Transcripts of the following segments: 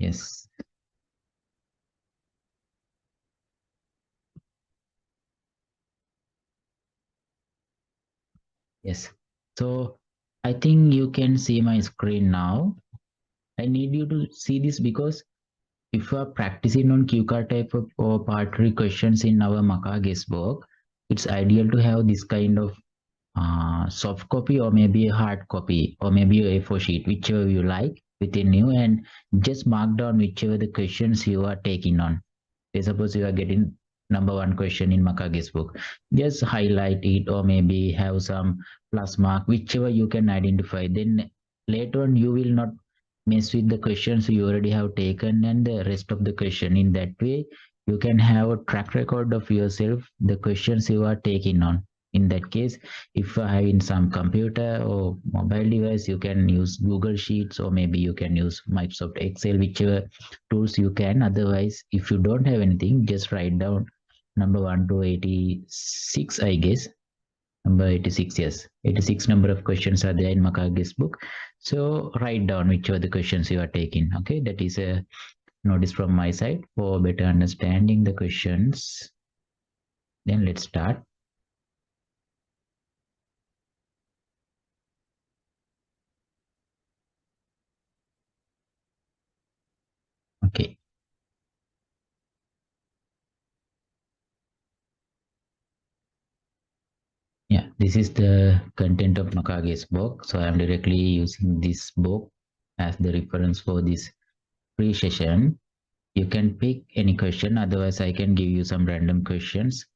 Yes. Yes. So I think you can see my screen now. I need you to see this because if you are practicing on Q card type of or part 3 questions in our Maka guestbook, it's ideal to have this kind of soft copy or maybe a hard copy or maybe a A4 sheet, whichever you like within you, and just mark down whichever the questions you are taking on. Say suppose you are getting number 1 question in Makage's book, just highlight it or maybe have some plus mark, whichever you can identify. Then later on you will not mess with the questions you already have taken and the rest of the question. In that way, you can have a track record of yourself, the questions you are taking on. In that case, if you have in some computer or mobile device, you can use Google Sheets or maybe you can use Microsoft Excel, whichever tools you can. Otherwise, if you don't have anything, just write down number 1 to 86, I guess. Number 86, yes. 86 number of questions are there in Makage's book. So write down whichever the questions you are taking. Okay, that is a notice from my side for better understanding the questions. Then let's start. Okay. Yeah, this is the content of Makage's book. So I'm directly using this book as the reference for this free session. You can pick any question, otherwise I can give you some random questions.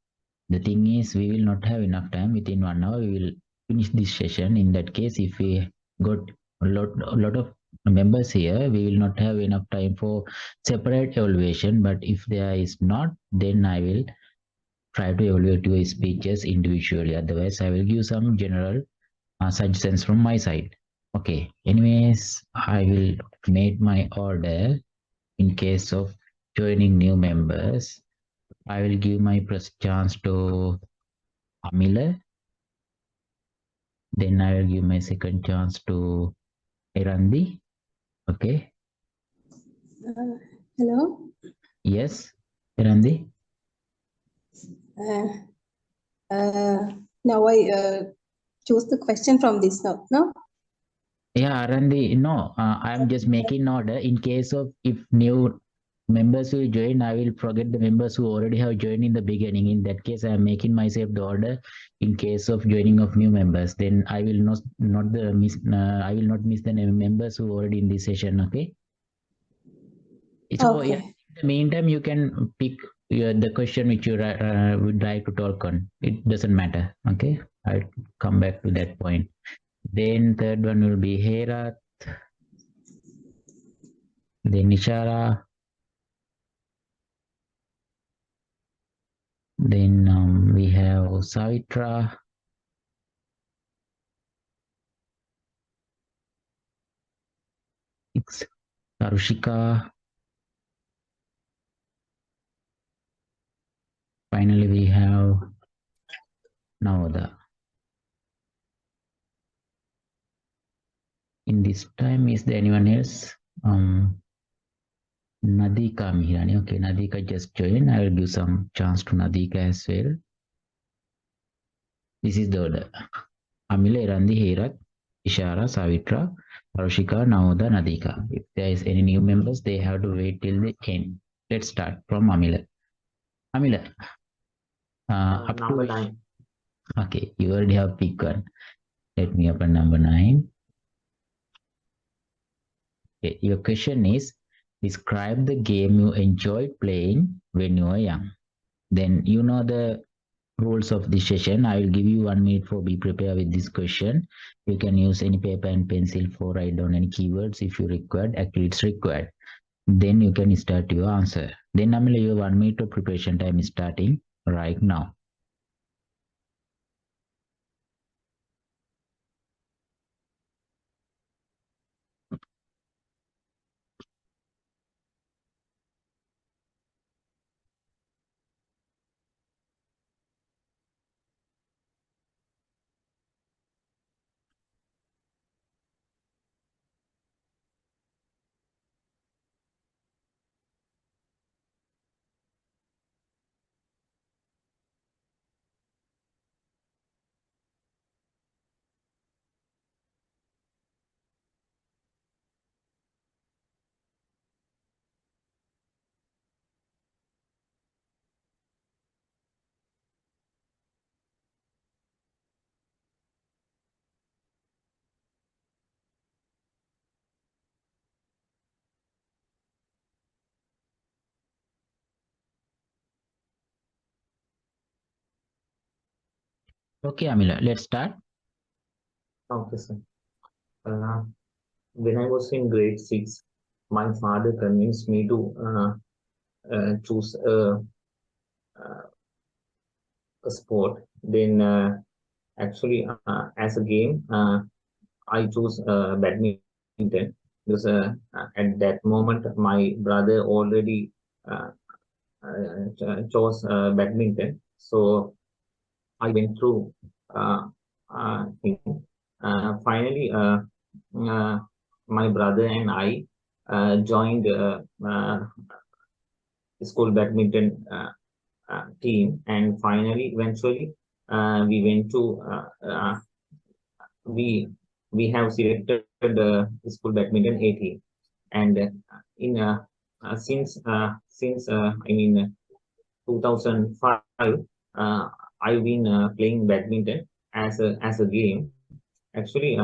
The thing is, we will not have enough time. Within 1 hour, we will finish this session. In that case, if we got a lot of members here, we will not have enough time for separate evaluation. But if there is not, then I will try to evaluate your speeches individually. Otherwise, I will give some general suggestions from my side. Okay. Anyways, I will make my order in case of joining new members. I will give my first chance to Amila. Then I will give my second chance to Erandi. Okay. Hello. Yes, Erandi. Uh, now I choose the question from this note, no? Yeah, Arandi, no, I'm just making order in case of if new members will join, I will forget the members who already have joined in the beginning. In that case, I'm making myself the order in case of joining of new members. Then I will not the miss. I will not miss the members who already in this session. Okay. So yeah, Okay. in the meantime, you can pick the question which you would like to talk on. It doesn't matter. Okay, I'll come back to that point. Then third one will be Hera, then Nishara, then we have Savitra, it's Karushika. Finally, we have Navoda. In this time, is there anyone else? Nadika Mihirani. Okay, Nadika just joined. I will give some chance to Nadika as well. This is the order. Amila, Erandi, Herat, Ishara, Savitra, Arushika, Naoda, Nadika. If there is any new members, they have to wait till the end. Let's start from Amila. Amila, up to Number 9. Okay, you already have picked one. Let me open number 9. Okay, your question is describe the game you enjoyed playing when you were young. Then you know the rules of this session. I will give you 1 minute for be prepared with this question. You can use any paper and pencil for write down any keywords if you required. Actually, it's required. Then you can start your answer. Then Amila, your 1 minute of preparation time is starting right now. Okay, Amila, let's start. Okay, sir. When I was in grade 6, my father convinced me to choose a sport. Then, actually, as a game, I chose badminton because at that moment my brother already uh, chose badminton. So I went through him. Finally, uh, my brother and I joined school badminton team, and finally, eventually, we went to we we have selected school badminton 18, and in since I mean 2005, I've been playing badminton as a game. Actually,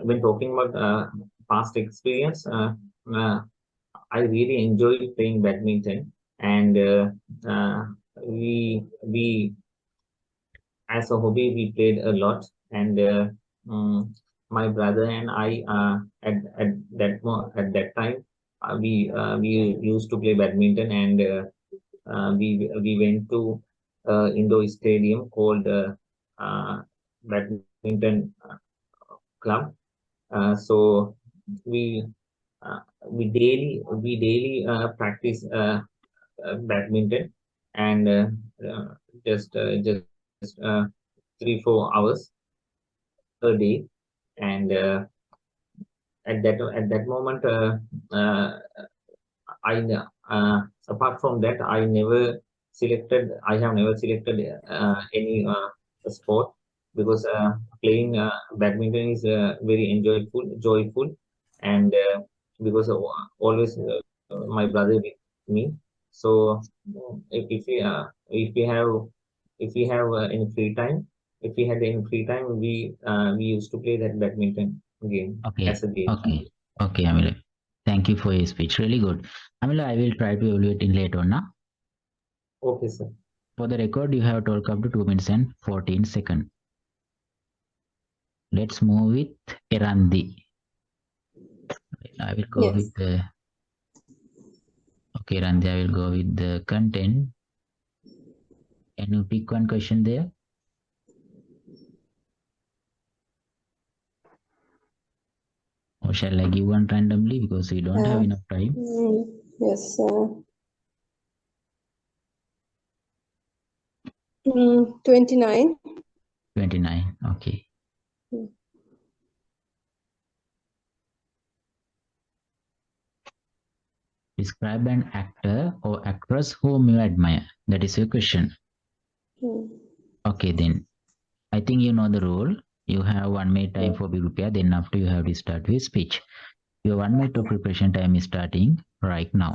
when talking about past experience, I really enjoyed playing badminton, and we as a hobby we played a lot, and my brother and I at that time we used to play badminton, and we went to indoor stadium called badminton club. So we we daily practice badminton, and just 3-4 hours a day, and at that moment, I apart from that, I have never selected any sport, because playing badminton is very joyful, and because my brother with me. So if we have any free time, if we had any free time, we used to play that badminton game Okay, as a game. okay, okay, Amila. Thank you for your speech. Really good. Amila, I will try to evaluate in later on. Now. Okay, sir. For the record, you have talked up to 2 minutes and 14 seconds. Let's move with Erandi. I will go Yes. with the. Okay, Erandi, I will go with the content. Can you pick one question there? Or shall I give one randomly because we don't have enough time? Yes. 29. 29. Okay. Mm. Describe an actor or actress whom you admire. That is your question. Okay, then. I think you know the rule. You have 1 minute time for prepare. Then after you have to start with speech. Your 1 minute of preparation time is starting right now.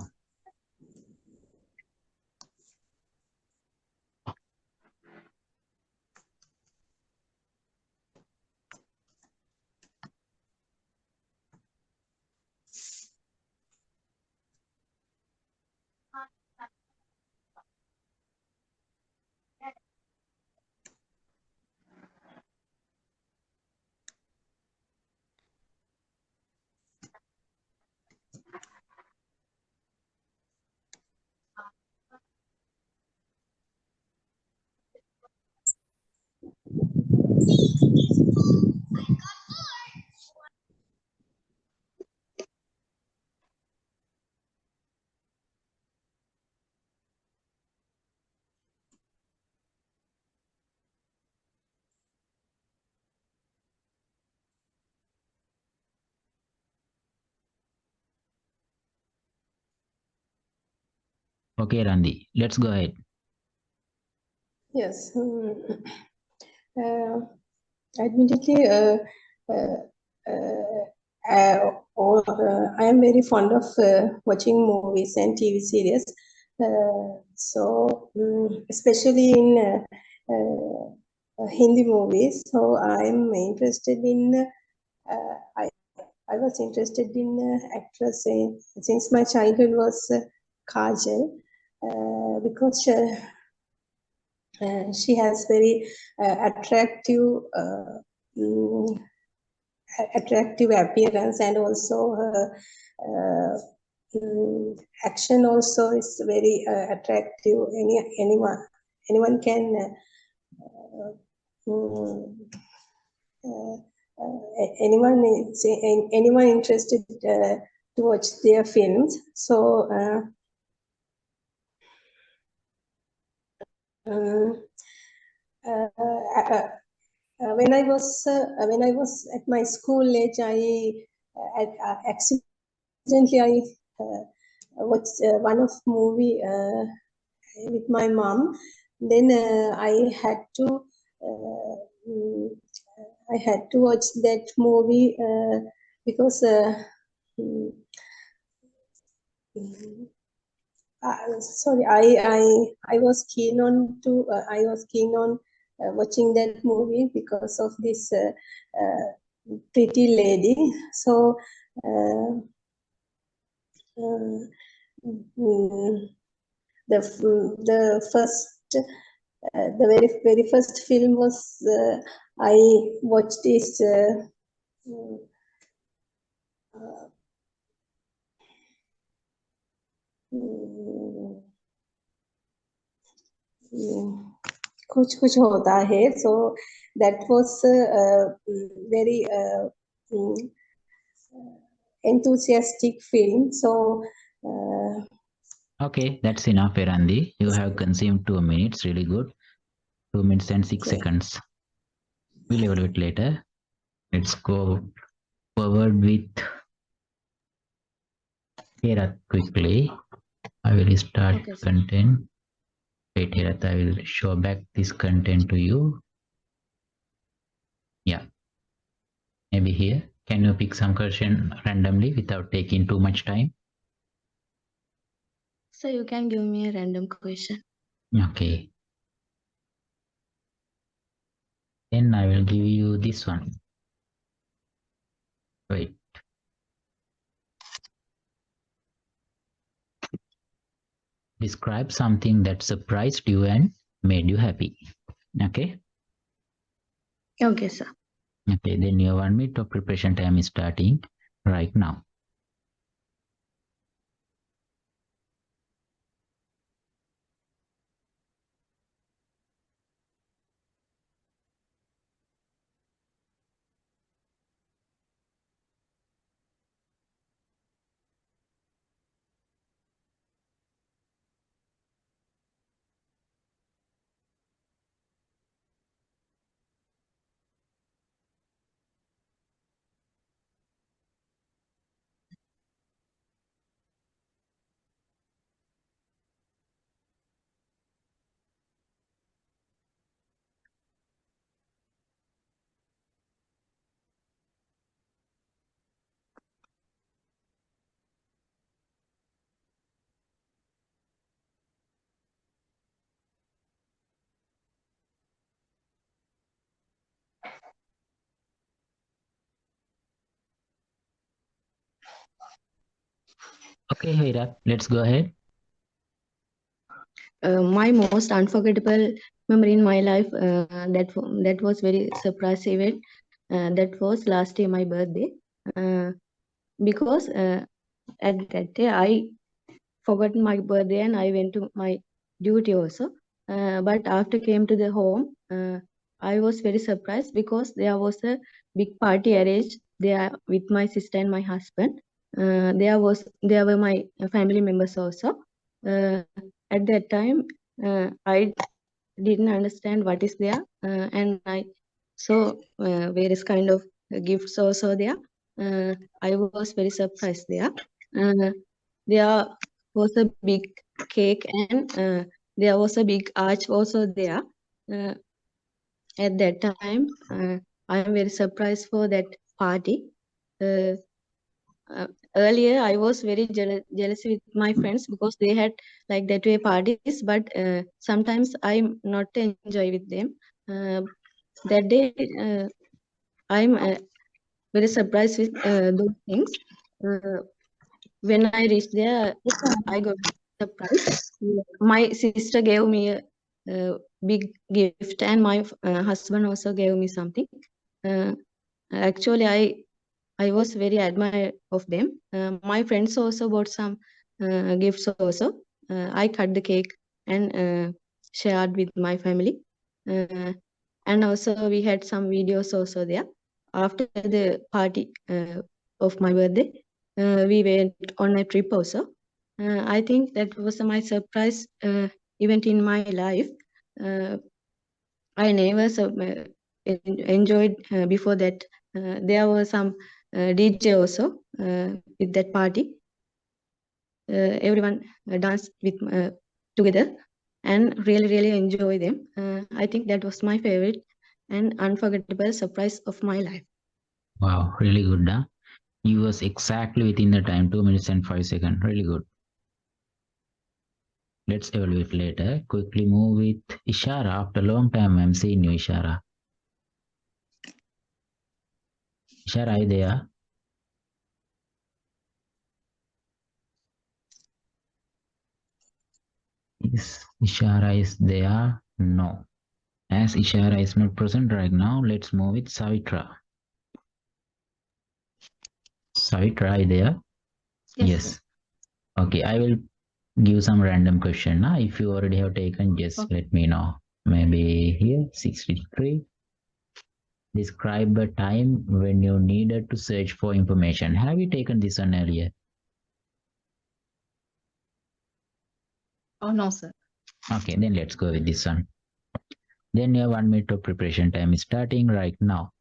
Okay, Randi, let's go ahead. Yes. Admittedly, I am very fond of watching movies and TV series. Especially in Hindi movies. So I'm interested in. I was interested in actress since my childhood was Kajal, because she has very attractive attractive appearance, and also her action also is very attractive. Anyone can anyone interested to watch their films. So when I was at my school age, accidentally I watched one of movie with my mom. Then I had to watch that movie because sorry, I was keen on watching that movie because of this pretty lady. So the very first film was I watched is कुछ कुछ होता है. So that was very enthusiastic film. So Okay, that's enough, Erandi. You have consumed 2 minutes. Really good. 2 minutes and 6 okay. seconds. We'll evaluate later. Let's go forward with Herath quickly. I will start Okay, sir. content. Wait, Herath, I will show back this content to you. Yeah, maybe here. Can you pick some question randomly without taking too much time? So you can give me a random question. Okay. Then I will give you this one. Wait. Describe something that surprised you and made you happy. Okay. Okay, sir. Okay, then your 1 minute of preparation time is starting right now. Okay, Hira, let's go ahead. My most unforgettable memory in my life that was very surprise event. That was last year my birthday. Because at that day I forgot my birthday and I went to my duty also. But after came to the home, I was very surprised because there was a big party arranged there with my sister and my husband. There were my family members also. At that time, I didn't understand what is there, and I saw various kind of gifts also there. I was very surprised there. There was a big cake and there was a big arch also there. At that time, I am very surprised for that party. Earlier, I was very jealous with my friends because they had like that way parties, but sometimes I'm not enjoy with them. That day, I'm very surprised with those things. When I reached there, I got surprised. My sister gave me big gift, and my husband also gave me something. Actually, I was very admired of them. My friends also bought some gifts also. I cut the cake and shared with my family. And also we had some videos also there. After the party of my birthday, we went on a trip also. I think that was my surprise event in my life. I never enjoyed before that. There was some DJ also with that party. Everyone danced with together and really enjoy them. I think that was my favorite and unforgettable surprise of my life. Wow, really good, huh? You was exactly within the time, 2 minutes and 5 seconds. Really good. Let's evaluate later. Quickly move with Ishara. After a long time, I'm seeing you, Ishara. Ishara, are you there? Is Ishara is there? No. As Ishara is not present right now, let's move with Savitra. Savitra, are you there? Yes. Okay, I will give some random question. If you already have taken, just let me know. Maybe here, 63. Describe a time when you needed to search for information. Have you taken this one earlier? Oh, no, sir. Okay, then let's go with this one. Then your 1 minute of preparation time is starting right now.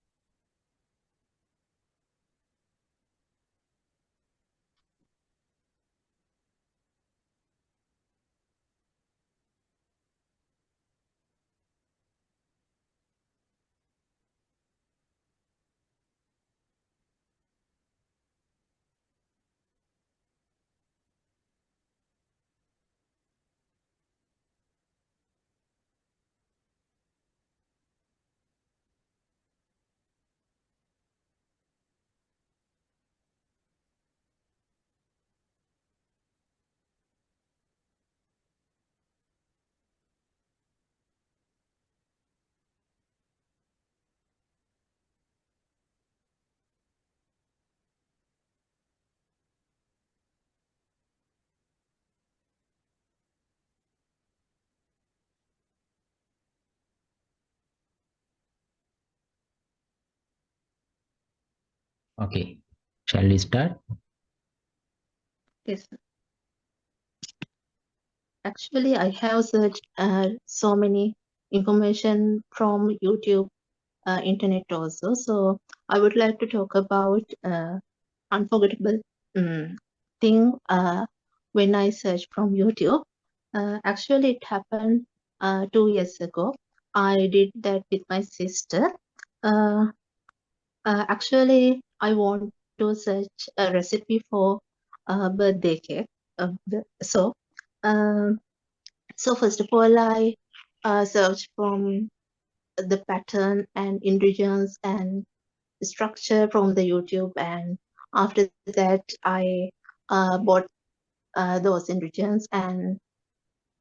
Okay, shall we start? Yes, sir. Actually, I have searched so many information from YouTube, internet also. So I would like to talk about unforgettable thing when I search from YouTube. Actually, it happened 2 years ago. I did that with my sister. Uh, Actually, I want to search a recipe for birthday cake. So, um, so first of all, I searched from the pattern and ingredients and structure from the YouTube, and after that, I bought those ingredients and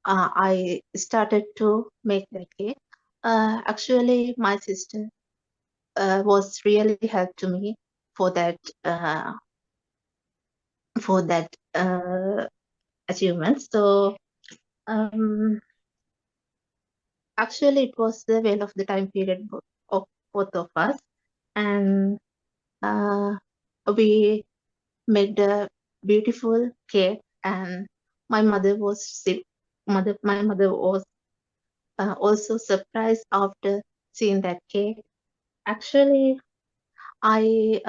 I started to make the cake. Actually, my sister was really help to me for that uh, for that achievement. So actually, it was the well of the time period of both of us, and uh, we made a beautiful cake. And my mother was my mother was also surprised after seeing that cake. Actually, I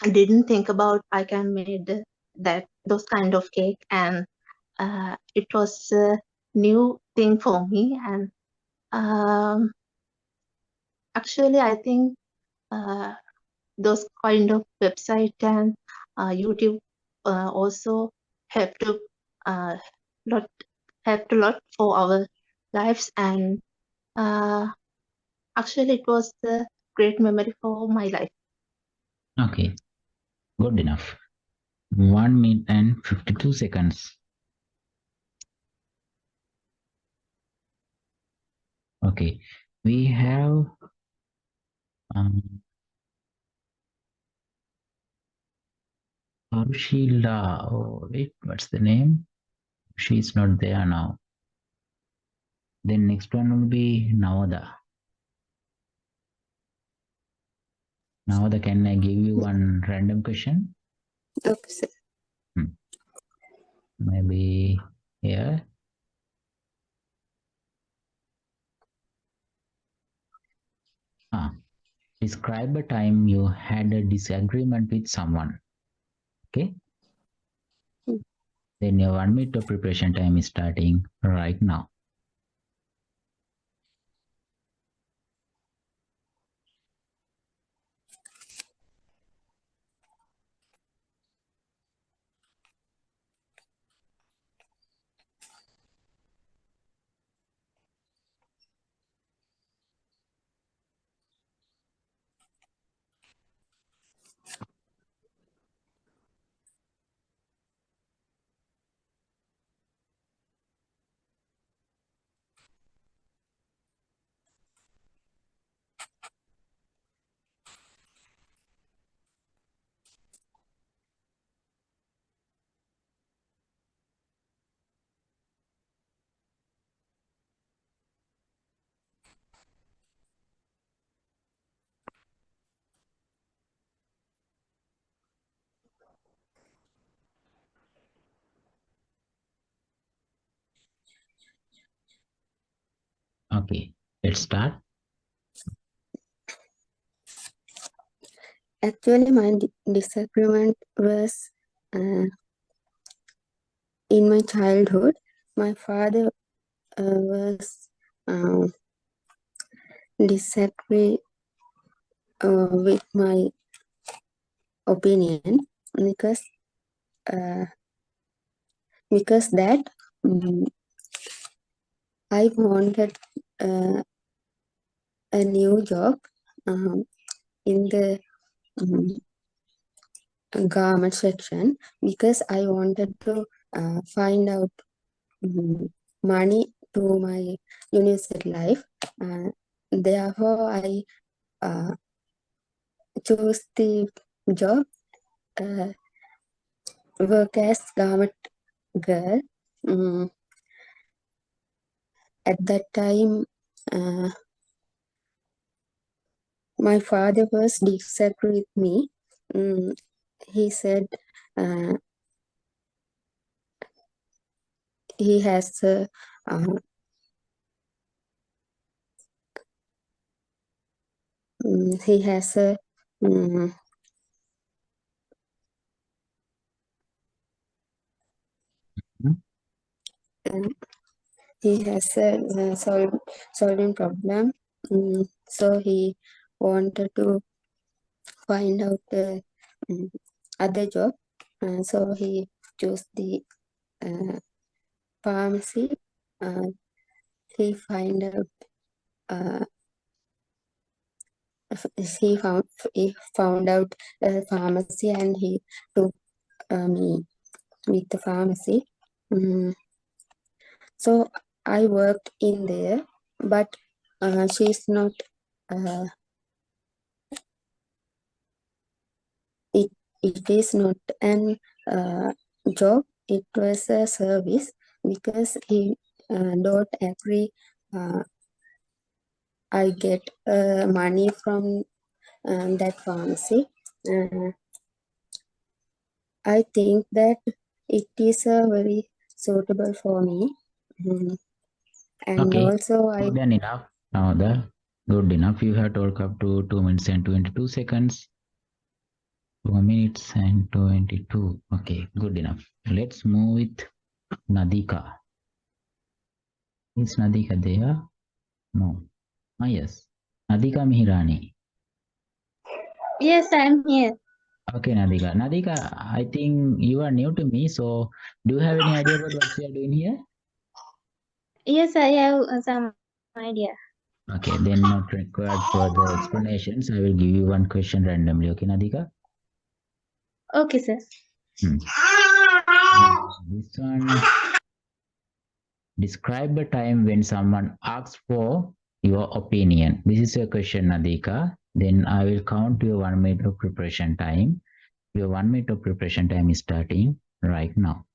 didn't think about I can make those kind of cake, and it was a new thing for me. And um, actually, I think uh, those kind of website and YouTube also help to uh, lot helped a lot for our lives. And uh, actually, it was a great memory for my life. Okay, good enough. 1 minute and 52 seconds. Okay, we have Arushila. Oh, wait, what's the name? She's not there now. Then next one will be Navada. Navada, can I give you one random question? Okay, sir. Maybe here. Describe a time you had a disagreement with someone. Okay. Then your 1 minute of preparation time is starting right now. Okay, let's start. Actually, my disagreement was in my childhood. My father was disagree with my opinion because that I wanted a new job in the garment section because I wanted to find out money to my university life. Therefore, I chose the job work as garment girl. At that time, my father was disagree with me. He said he has a he has a he has a solving problem. So he wanted to find out other job. So he chose the pharmacy. He find out. He found out a pharmacy and he took me with the pharmacy. So I worked in there, but she's not. It is not an job. It was a service because he don't agree. I get money from that pharmacy. I think that it is very suitable for me. And okay, also I good and enough. Now the good enough. You have talked up to 2 minutes and 22 seconds. 2 minutes and 22. Okay, good enough. Let's move with Nadika. Is Nadika there? No. Yes. Nadika Mihirani. Yes, I'm here. Okay, Nadika. Nadika, I think you are new to me. So, do you have any idea about what we are doing here? Yes, I have some idea. Okay, then not required further explanations. I will give you one question randomly. Okay, Nadika? Okay, sir. This one. Describe a time when someone asks for your opinion. This is your question, Nadika. Then I will count your 1 minute of preparation time. Your 1 minute of preparation time is starting right now.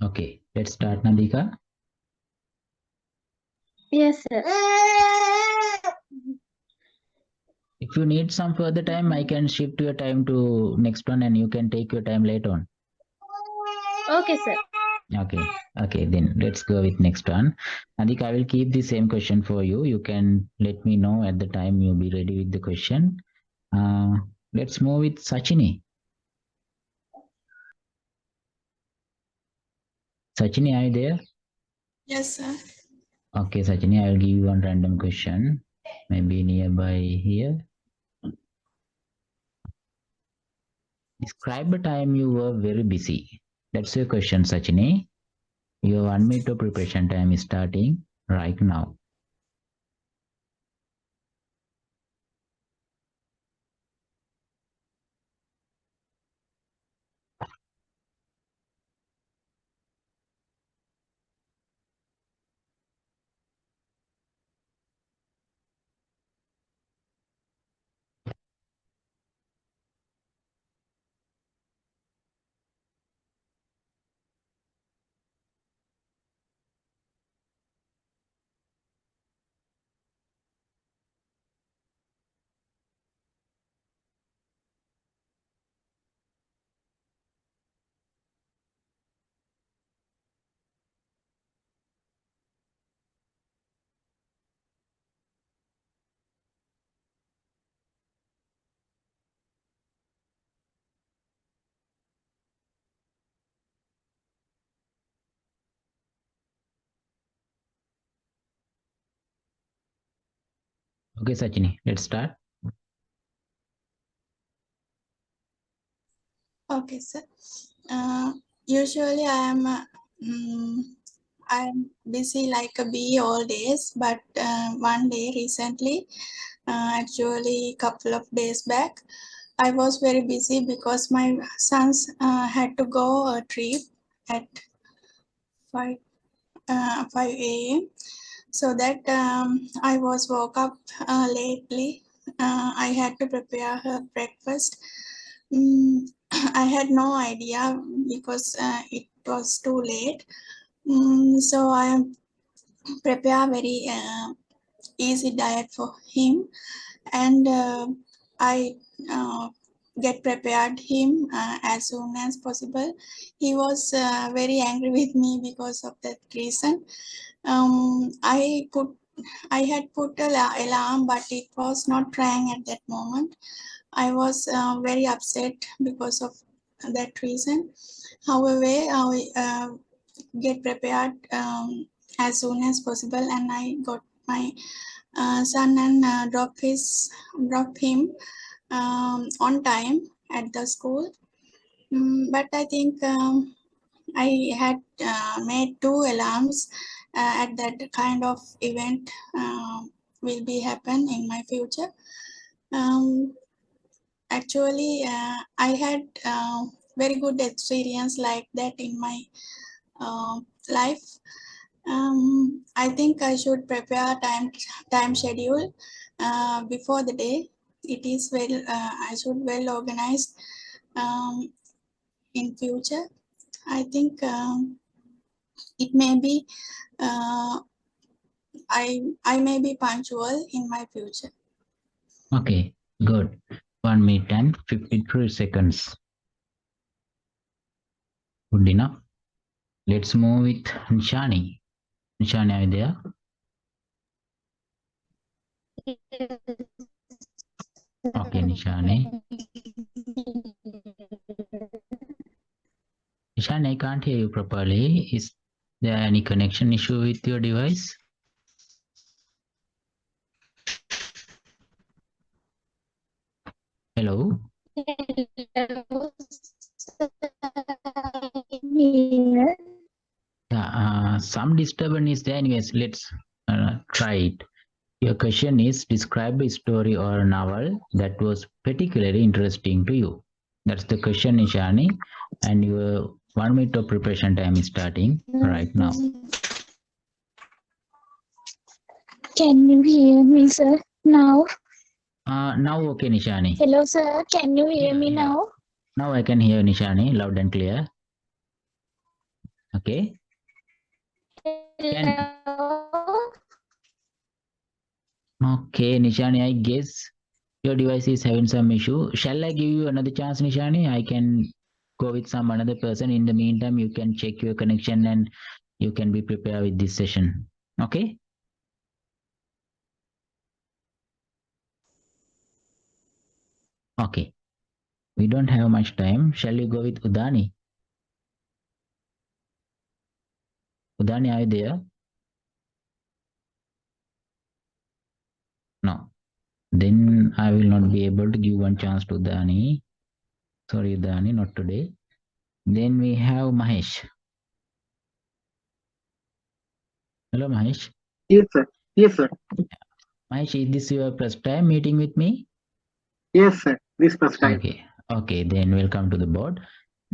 Okay, let's start, Nadika. Yes, sir. If you need some further time, I can shift your time to next one and you can take your time later on. Okay, sir. Okay, then let's go with next one. Nadika, I will keep the same question for you. You can let me know at the time you'll be ready with the question. Let's move with Sachini. Sachini, are you there? Yes, sir. Okay, Sachini, I will give you one random question, maybe nearby here. Describe a time you were very busy. That's your question, Sachini. Your 1 minute of preparation time is starting right now. Okay, Sachini, let's start. Okay, sir. Usually I'm busy like a bee all days, but one day recently, actually couple of days back, I was very busy because my sons had to go a trip at 5 5 a.m. So that I was woke up lately. I had to prepare her breakfast. I had no idea because it was too late. So I prepare very easy diet for him, and I get prepared him as soon as possible. He was very angry with me because of that reason. I had put a alarm, but it was not rang at that moment. I was very upset because of that reason. However, I get prepared as soon as possible, and I got my son and drop him on time at the school. But I think I had made 2 alarms at that kind of event will be happen in my future. Um, Actually, I had very good experience like that in my life. I think I should prepare time schedule before the day. It is well. I should well organized in future. I think it may be. I may be punctual in my future. Okay, good. 1 minute and 53 seconds. Good enough. Let's move with Nishani. Nishani, are you there? Okay, Nishani. Nishani, I can't hear you properly. Is there any connection issue with your device? Hello? Yeah, some disturbance is there. Anyways, let's try it. Your question is, describe a story or a novel that was particularly interesting to you. That's the question, Nishani. And your 1 minute of preparation time is starting right now. Can you hear me, sir, now? Now okay, Nishani. Hello, sir. Can you hear me Yeah. now? Now I can hear Nishani loud and clear. Okay. Hello. Okay, Nishani, I guess your device is having some issue. Shall I give you another chance, Nishani? I can go with some another person. In the meantime, you can check your connection and you can be prepared with this session. Okay. Okay. We don't have much time. Shall we go with Udani? Udani, are you there? No. Then I will not be able to give one chance to Udani. Sorry, Udani, not today. Then we have Mahesh. Hello, Mahesh. Yes, sir. Yes, sir. Mahesh, is this your first time meeting with me? Yes, sir. This first time. Okay. Okay, then welcome to the board.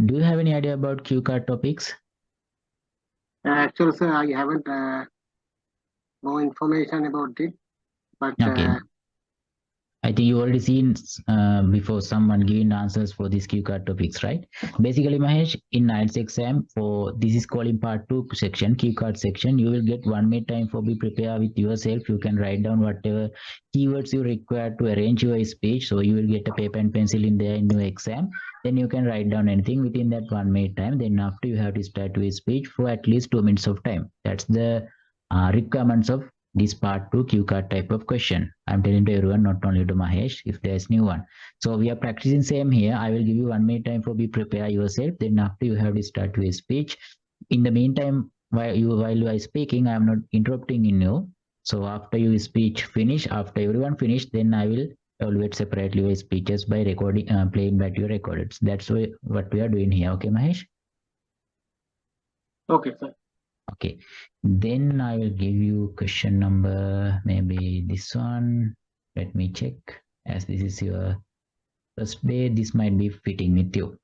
Do you have any idea about cue card topics? Actually, sir, I haven't no information about it, but Okay. I think you already seen before someone giving answers for these cue card topics, right? Basically, Mahesh, in IELTS exam, for this is called in part 2 section, cue card section, you will get 1 minute time for be prepared with yourself. You can write down whatever keywords you require to arrange your speech. So you will get a paper and pencil in there in your exam. Then you can write down anything within that 1 minute time. Then after you have to start your speech for at least 2 minutes of time. That's the requirements of this part 2 cue card type of question. I'm telling to everyone, not only to Mahesh, if there's new one. So we are practicing same here. I will give you 1 minute time for be prepare yourself. Then after you have to start your speech. In the meantime, while you are speaking, I am not interrupting in you. So after your speech finish, after everyone finish, then I will evaluate separately your speeches by recording, playing back your recordings. That's what we are doing here. Okay, Mahesh? okay, sir. Okay, then I will give you question number, maybe this one. Let me check. As this is your first day, this might be fitting with you.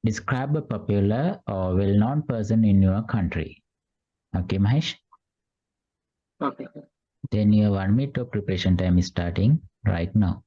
Describe a popular or well-known person in your country. Okay, Mahesh? Okay, sir. Then your 1 minute of preparation time is starting right now.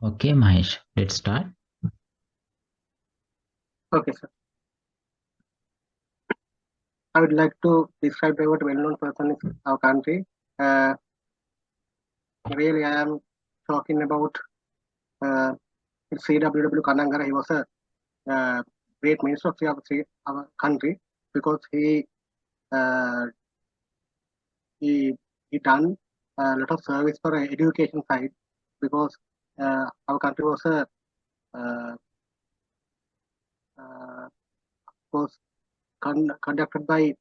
Okay, Mahesh, let's start. Okay, sir. I would like to describe about well-known person in our country. Really, I am talking about C.W. Kanangara. He was a great minister of our country because he he done a lot of service for education side, because our country was was conducted by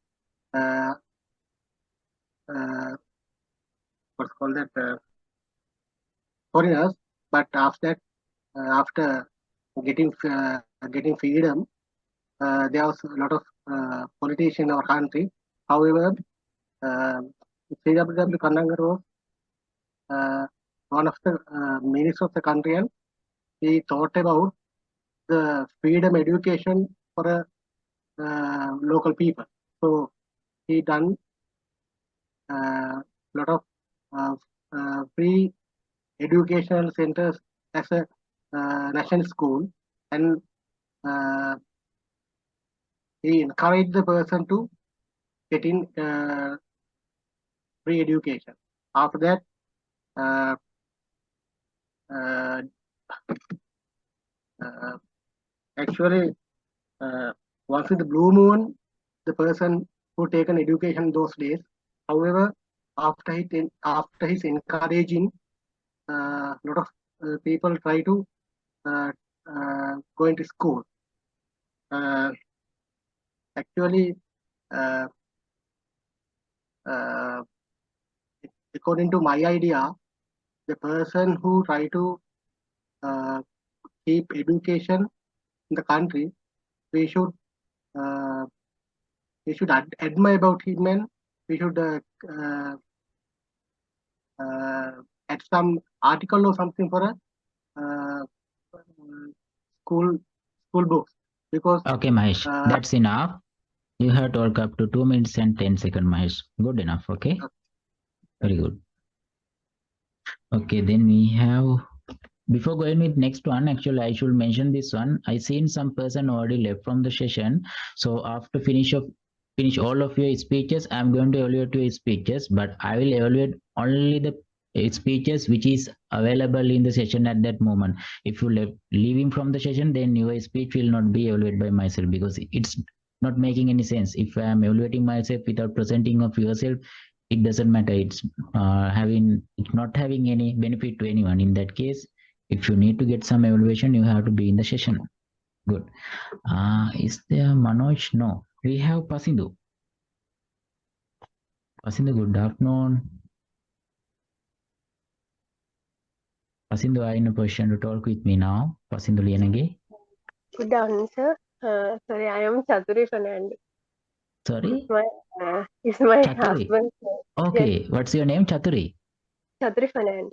what's called that foreigners. But after that, after getting freedom, there was a lot of politicians in our country. However, CWW Kandangar was one of the ministers of the country, and he thought about the freedom education for local people. So he done a lot of free educational centers as a national school, and he encouraged the person to get in free education. After that, uh, uh, actually, once in the blue moon, the person who taken education those days. However, after his encouraging, a lot of people try to uh, go into school. Actually, uh, uh, according to my idea, the person who try to keep education in the country, we should uh, admire about him, and we should add some article or something for a uh, school books, because Okay, Mahesh, that's enough. You have talked up to 2 minutes and 10 seconds, Mahesh. Good enough, okay? Very good. Okay, then we have, before going with next one, actually I should mention this one. I seen some person already left from the session. So after finish all of your speeches, I'm going to evaluate your speeches, but I will evaluate only the speeches which is available in the session at that moment. If you leaving from the session, then your speech will not be evaluated by myself, because it's not making any sense. If I am evaluating myself without presenting of yourself, it doesn't matter. It's not having any benefit to anyone. In that case, if you need to get some evaluation, you have to be in the session. Good. Is there Manoj? No. We have Pasindu. Pasindu, good afternoon. Pasindu, are in a position to talk with me now? Pasindu Lianage. Good afternoon, sir. Sorry, I am Chaturi Fernand. Sorry? It's my Chaturi. husband. Sir. Okay. Yes. What's your name? Chaturi. Chaturi Fernand.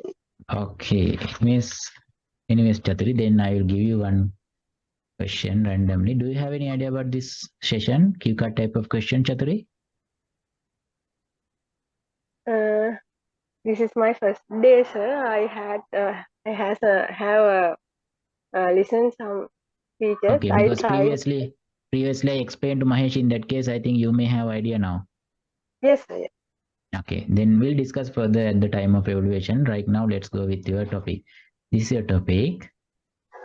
Okay. Anyways, Chaturi, then I will give you one question randomly. Do you have any idea about this session? Cue card type of question, Chaturi? This is my first day, sir. I have listened some speeches. Okay, I because tried. previously I explained to Mahesh. In that case, I think you may have idea now. Yes, sir. Okay, then we'll discuss further at the time of evaluation. Right now, let's go with your topic. This is your topic.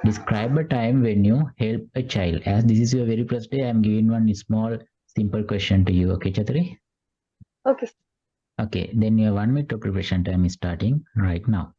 Describe a time when you help a child. As this is your very first day, I'm giving one small, simple question to you. Okay, Chatri? Okay. Okay, then your 1 minute of preparation time is starting right now.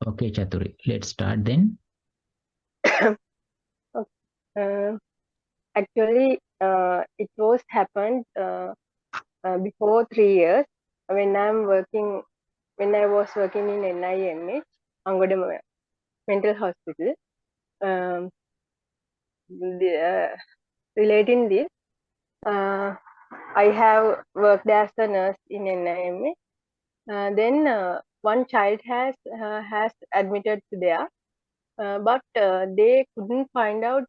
Okay, Chaturi, let's start then. Actually, it was happened before 3 years when when I was working in NIMH, Angoda Mental Hospital. Um, Relating this, I have worked as a nurse in NIMH. Then one child has admitted to there, but they couldn't find out.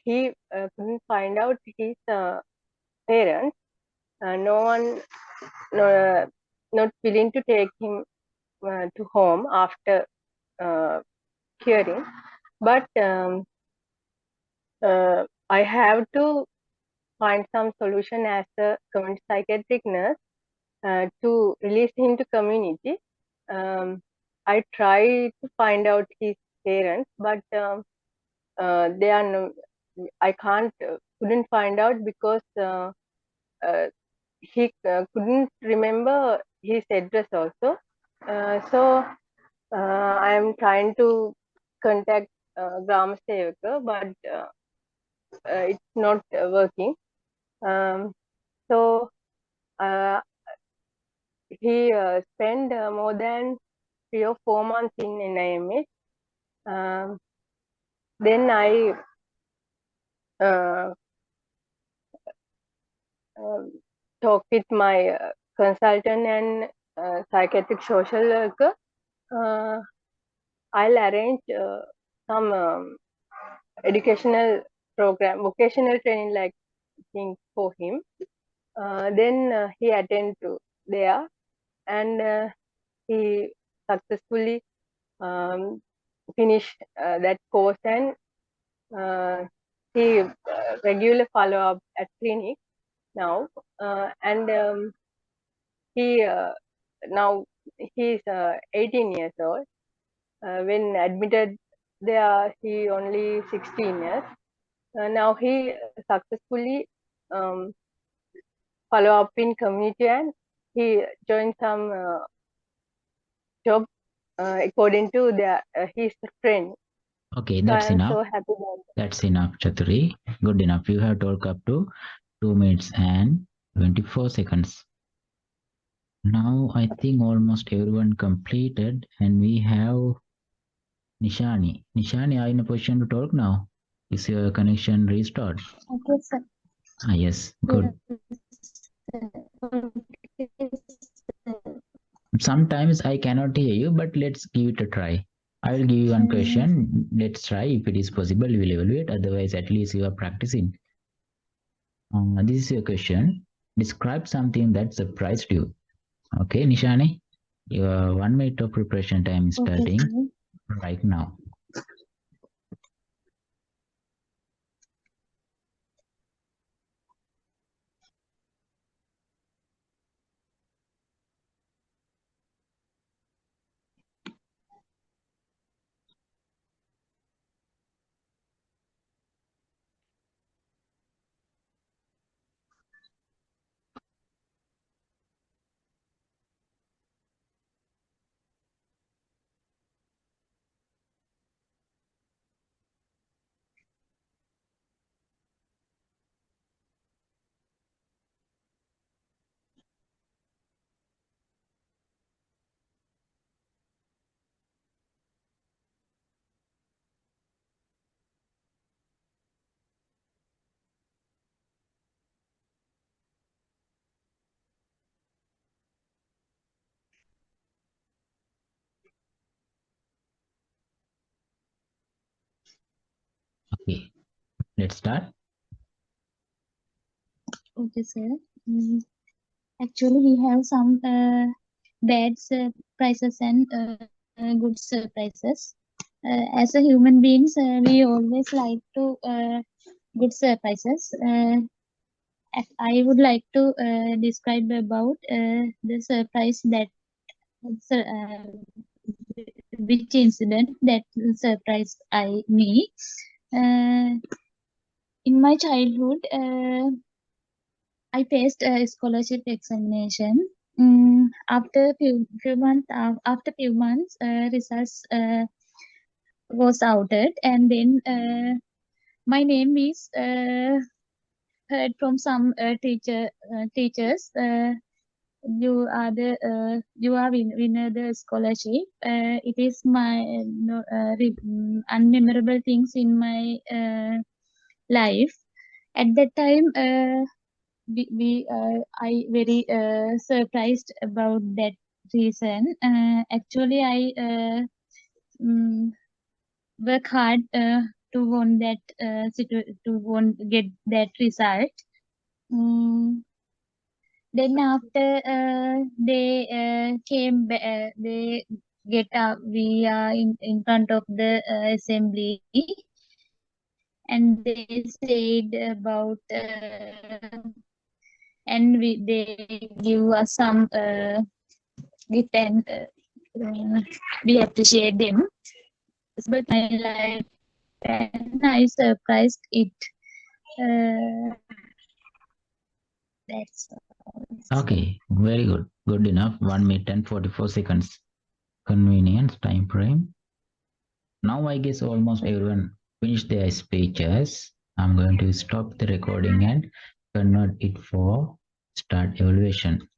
He couldn't find out his parents. No one, no, not willing to take him to home after curing. But I have to find some solution as a community psychiatric nurse to release him to community. I try to find out his parents, but they are no, I couldn't find out because he couldn't remember his address also. So I am trying to contact Gram Sevaka, but it's not working. So he spent more than 3 or 4 months in NIMH. Then I talked with my consultant and psychiatric social worker. I'll arrange some educational program, vocational training like thing for him. Then he attended to there, and he successfully finished that course, and he regular follow up at clinic now, and he now he's 18 years old. When admitted there, he only 16 years. Now he successfully follow up in community, and he joined some job according to his friend. Okay, So that's I am enough. so happy about that. That's enough, Chaturi. Good enough. You have talked up to 2 minutes and 24 seconds. Now I think almost everyone completed, and we have Nishani. Nishani, are you in a position to talk now? Is your connection restored? Okay, sir. Yes, good. Sometimes I cannot hear you, but let's give it a try. I will give you one question. Let's try. If it is possible, we will evaluate. Otherwise, at least you are practicing. This is your question. Describe something that surprised you. Okay, Nishani, your 1 minute of preparation time is starting right now. Okay, let's start. Okay, sir. Actually, we have some bad surprises and good surprises. As a human beings, we always like to good surprises. I would like to describe about the surprise that which incident that surprised me. In my childhood, I faced a scholarship examination. After few months, results was outed, and then my name is heard from some teachers. You are winner the scholarship. It is my unmemorable things in my life. At that time, I very surprised about that reason. Actually, I work hard to want that get that result. Then after they came they get up, we are in front of the assembly, and they said about and they give us some gift, and we appreciate them. But my life, and I surprised it. That's all. Okay, very good. Good enough. 1 minute and 44 seconds. Convenience time frame. Now I guess almost everyone finished their speeches. I'm going to stop the recording and convert it for start evaluation.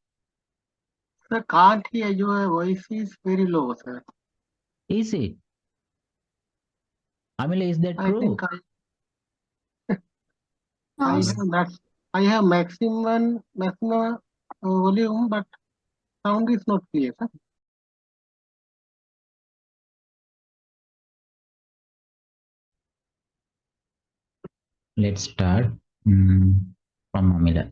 Sir, can't hear your voice is very low, sir. Is it? Amila, is that I true? think I have maximum volume, but sound is not clear, sir. Let's start from Amila.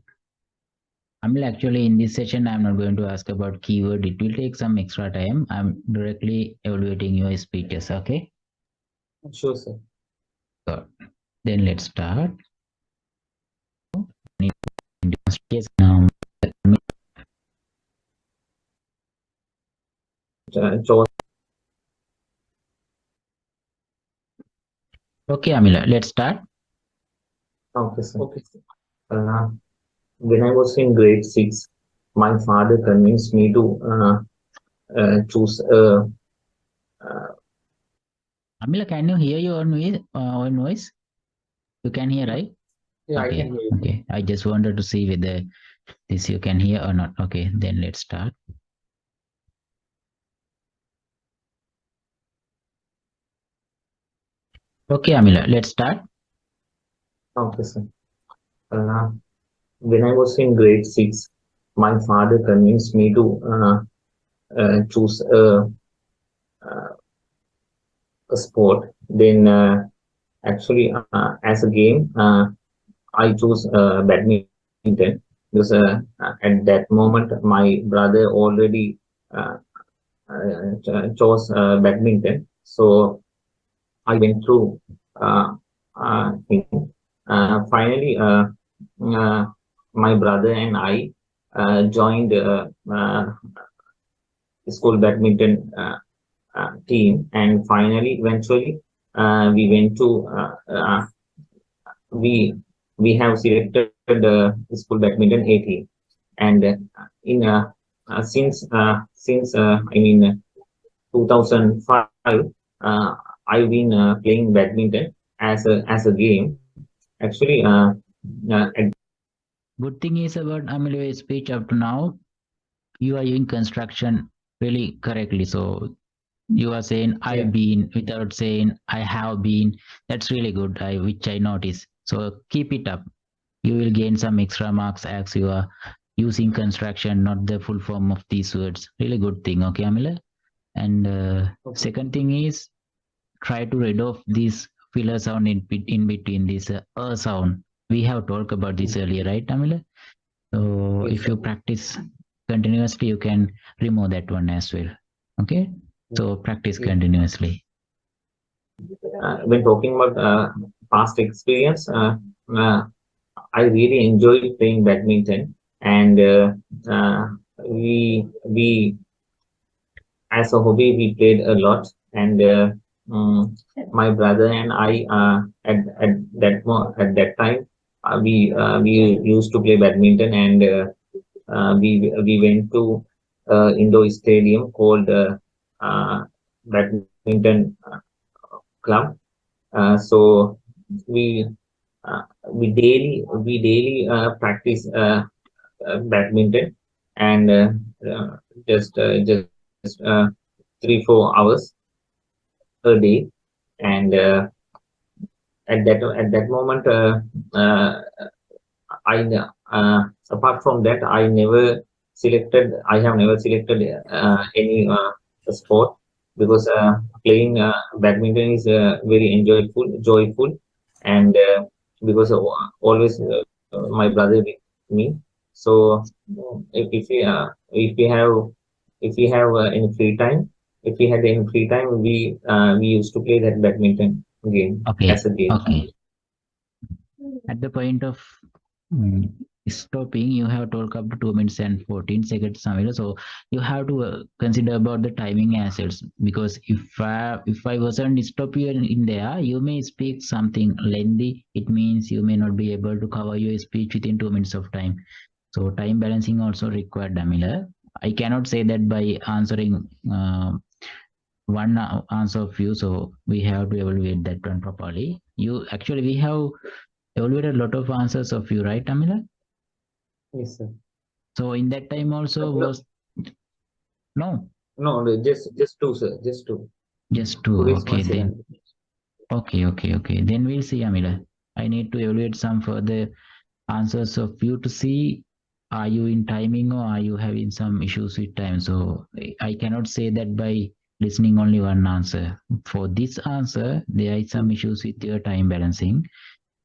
Amila, actually in this session, I'm not going to ask about keyword. It will take some extra time. I'm directly evaluating your speeches, okay? Sure, sir. So, then let's start. Now, okay, Amila, let's start. Okay, sir. Okay, sir. When I was in grade 6, my father convinced me to choose Amila, can you hear your own voice? You can hear, right? Yeah, okay. I can hear you. Okay, I just wanted to see whether this you can hear or not. Okay, then let's start. Okay, Amila, let's start. Okay, sir. When I was in grade 6, my father convinced me to choose a sport. Then, actually, as a game, I chose badminton because at that moment my brother already chose badminton. So I went through him. Finally, my brother and I joined school badminton team, and finally, eventually, we went to we have selected school badminton A team, and in since I mean 2005, I've been playing badminton as a game. Actually, good thing is about Amilia's speech up to now, you are using construction really correctly. So you are saying I've been without saying I have been. That's really good, which I notice. So keep it up. You will gain some extra marks as you are using construction, not the full form of these words. Really good thing, okay, Amila? And second thing is try to rid of this filler sound in between this sound. We have talked about this earlier, right, Amila? So if you practice continuously, you can remove that one as well. Okay, so practice continuously. When talking about past experience, I really enjoyed playing badminton, and we as a hobby we played a lot, and my brother and I at that time we used to play badminton, and we went to indoor stadium called badminton club. So we we daily practice badminton, and just 3-4 hours a day, and at that moment, I apart from that, I have never selected any sport, because playing badminton is very joyful, and because my brother with me. So if we have any free time, if we had any free time, we used to play that badminton game Okay, as a game. okay. At the point of stopping, you have talked up to 2 minutes and 14 seconds, Samira. So you have to consider about the timing assets, because if I wasn't stop you in there, you may speak something lengthy. It means you may not be able to cover your speech within 2 minutes of time. So time balancing also required, Damila. I cannot say that by answering one answer of you, so we have to evaluate that one properly. We have evaluated a lot of answers of you, right, Tamila? Yes, sir. So in that time also was no, just two, sir. Just two. just two. Today's Okay, my then. second. Okay. Then we'll see, Amila. I need to evaluate some further answers of you to see are you in timing or are you having some issues with time. So I cannot say that by listening only one answer. For this answer, there is some issues with your time balancing.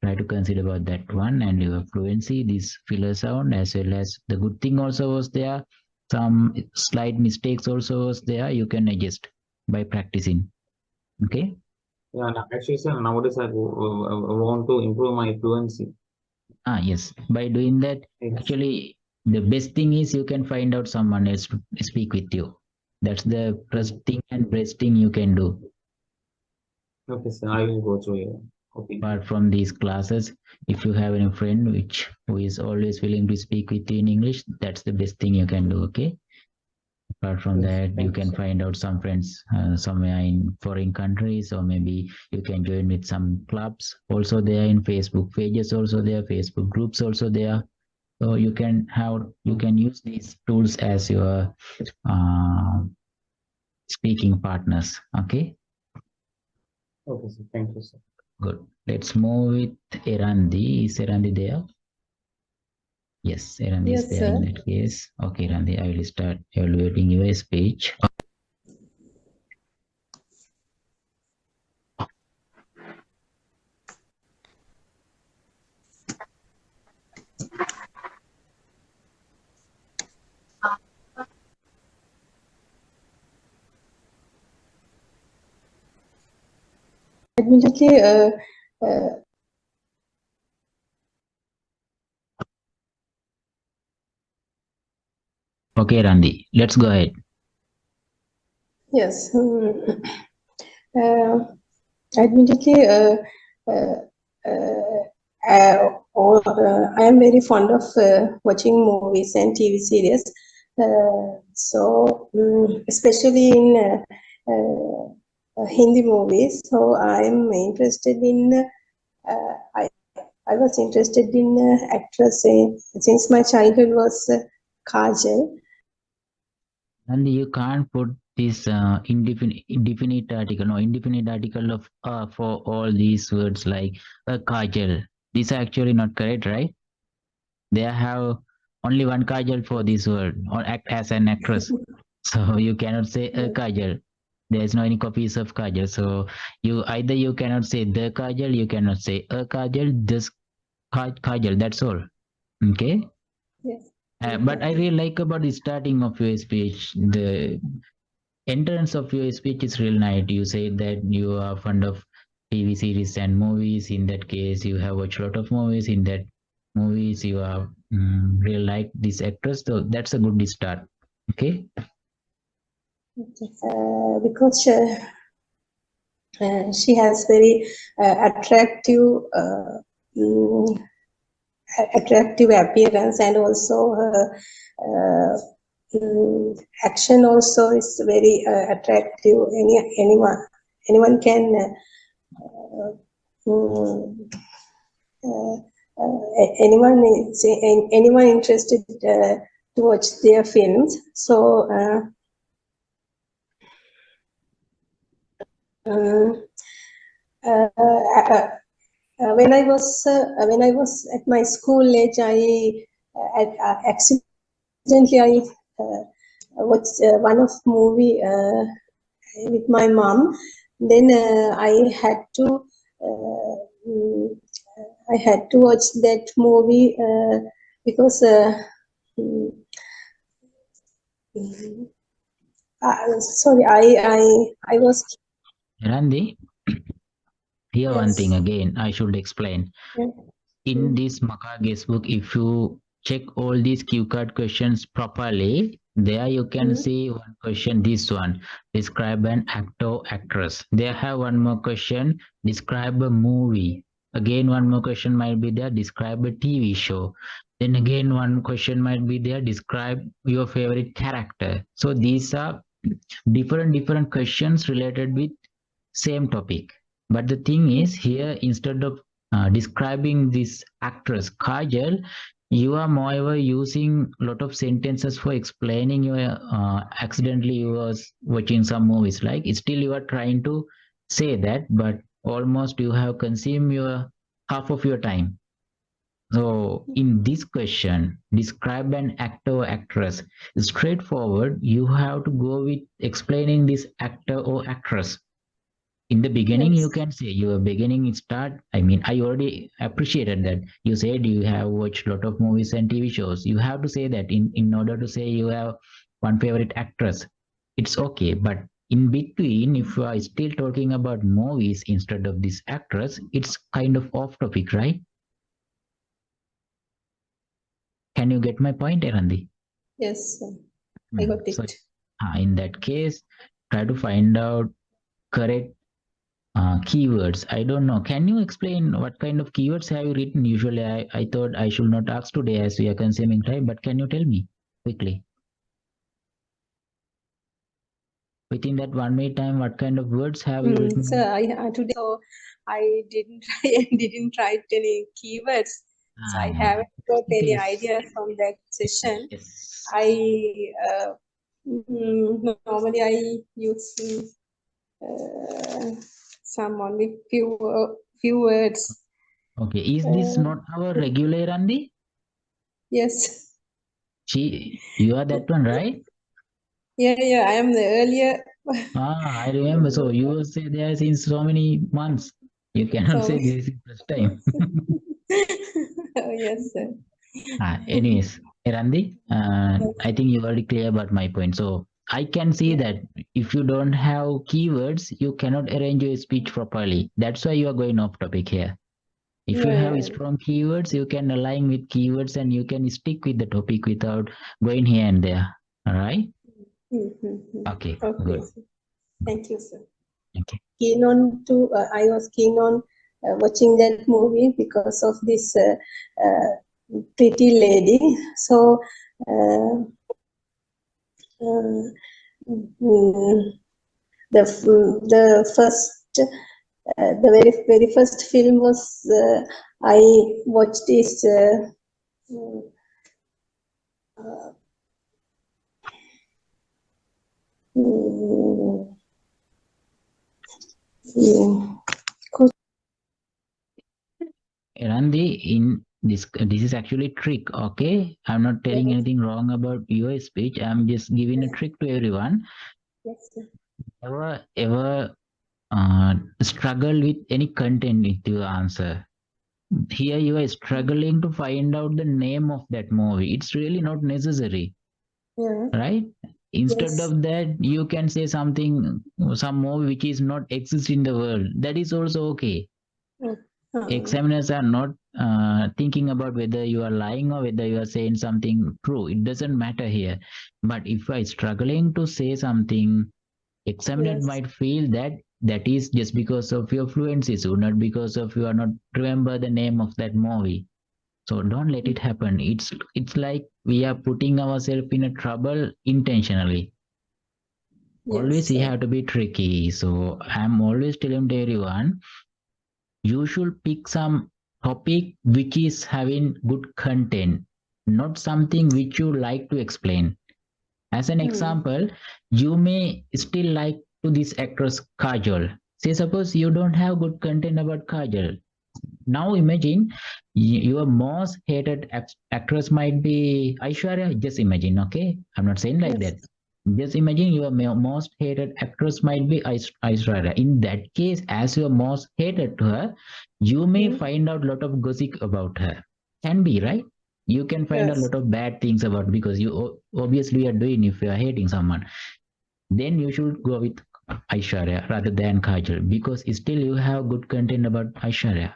Try to consider about that one, and your fluency, this filler sound, as well as the good thing also was there. Some slight mistakes also was there. You can adjust by practicing. Okay. Yeah, actually, sir, nowadays I want to improve my fluency. Yes. By doing that, Yes. actually, the best thing is you can find out someone else to speak with you. That's the first thing and best thing you can do. Okay, sir, I will go through it. Okay. Apart from these classes, if you have any friend who is always willing to speak with you in English, that's the best thing you can do. Okay. Apart from that, you can find out some friends somewhere in foreign countries, or maybe you can join with some clubs also there, in Facebook pages also there, Facebook groups also there. So you can use these tools as your speaking partners. Okay. Okay, sir. Thank you, sir. Good. Let's move with Erandi. Is Erandi there? Yes, Erandi is Yes, there in sir. that case. Okay, Erandi, I will start evaluating your speech. Admittedly, Okay, Randi, let's go ahead. yes. Admittedly, I am very fond of watching movies and TV series. Especially in Hindi movies. So I am interested in. I was interested in actress since my childhood was Kajal. And you can't put this indefinite article of for all these words like kajal. These are actually not correct, right? They have only one kajal for this word, or act as an actress. So you cannot say a kajal. There is no any copies of kajal. So you cannot say the kajal, you cannot say a kajal, this kajal. That's all. Okay. Yes. But I really like about the starting of your speech. The entrance of your speech is real nice. You say that you are fond of TV series and movies. In that case, you have watched a lot of movies. In that movies, you are real like this actress. So that's a good start. Okay. Because she has very attractive attractive appearance, and also her action also is very attractive. Anyone can anyone interested to watch their films. So when I was at my school age, accidentally I watched one of movie with my mom. Then I had to watch that movie because mm, sorry, I was Randi, here one thing yes. again I should explain. Yeah. In this Maka guestbook, if you check all these cue card questions properly, there you can see one question, this one, describe an actor, actress. They have one more question, describe a movie. Again, one more question might be there, describe a TV show. Then again, one question might be there, describe your favorite character. So these are different questions related with same topic. But the thing is, here instead of describing this actress Kajal, you are moreover using a lot of sentences for explaining your accidentally you was watching some movies. Like still you are trying to say that, but almost you have consumed your half of your time. So in this question, describe an actor or actress. Straightforward, you have to go with explaining this actor or actress. In the beginning you Yes. can say your beginning start, I mean, I already appreciated that you said you have watched a lot of movies and TV shows. You have to say that in order to say you have one favorite actress. It's okay, but in between, if you are still talking about movies instead of this actress, it's kind of off topic, right? Can you get my point, Erandi? Yes, I got So it. in that case, try to find out correct keywords. I don't know. Can you explain what kind of keywords have you written? Usually, I thought I should not ask today as we are consuming time, but can you tell me quickly? Within that 1 minute time, what kind of words have you written? So today, so I didn't didn't write any keywords. So I haven't got any Yes. idea from that session. Yes. I normally I use some only few words. Okay. Is this not our regular Randi? Yes. You are that one, right? Yeah, I am the earlier. I remember. So you will say there since so many months. You cannot So say this is first time. yes, sir. Anyways, Randi, I think you already clear about my point. So I can see that if you don't have keywords, you cannot arrange your speech properly. That's why you are going off topic here. If you have strong keywords, you can align with keywords and you can stick with the topic without going here and there. All right? Okay, good. Thank you, sir. Okay. I was keen on watching that movie because of this pretty lady. So the first the very first film was I watched is Randi, in this is actually trick, okay? I'm not telling anything wrong about your speech. I'm just giving a trick to everyone. Yes, sir. Ever struggle with any content with your answer? Here you are struggling to find out the name of that movie. It's really not necessary, right? Instead of that, you can say something, some movie which is not exist in the world. That is also okay. Examiners are not thinking about whether you are lying or whether you are saying something true. It doesn't matter here. But if I struggling to say something, examiner might feel that that is just because of your fluency, so not because of you are not remember the name of that movie. So don't let it happen. It's like we are putting ourselves in a trouble intentionally. Always we have to be tricky. So I'm always telling to everyone, you should pick some topic which is having good content, not something which you like to explain. As an example, you may still like to this actress Kajol. Say suppose you don't have good content about Kajol. Now imagine your most hated actress might be Aishwarya. Just imagine, okay? I'm not saying like that. Just imagine your most hated actress might be Aishwarya. In that case, as your most hated to her, you may find out a lot of gossip about her. Can be, right? You can find a lot of bad things about, because you obviously are doing if you are hating someone. Then you should go with Aishwarya rather than Kajal, because still you have good content about Aishwarya.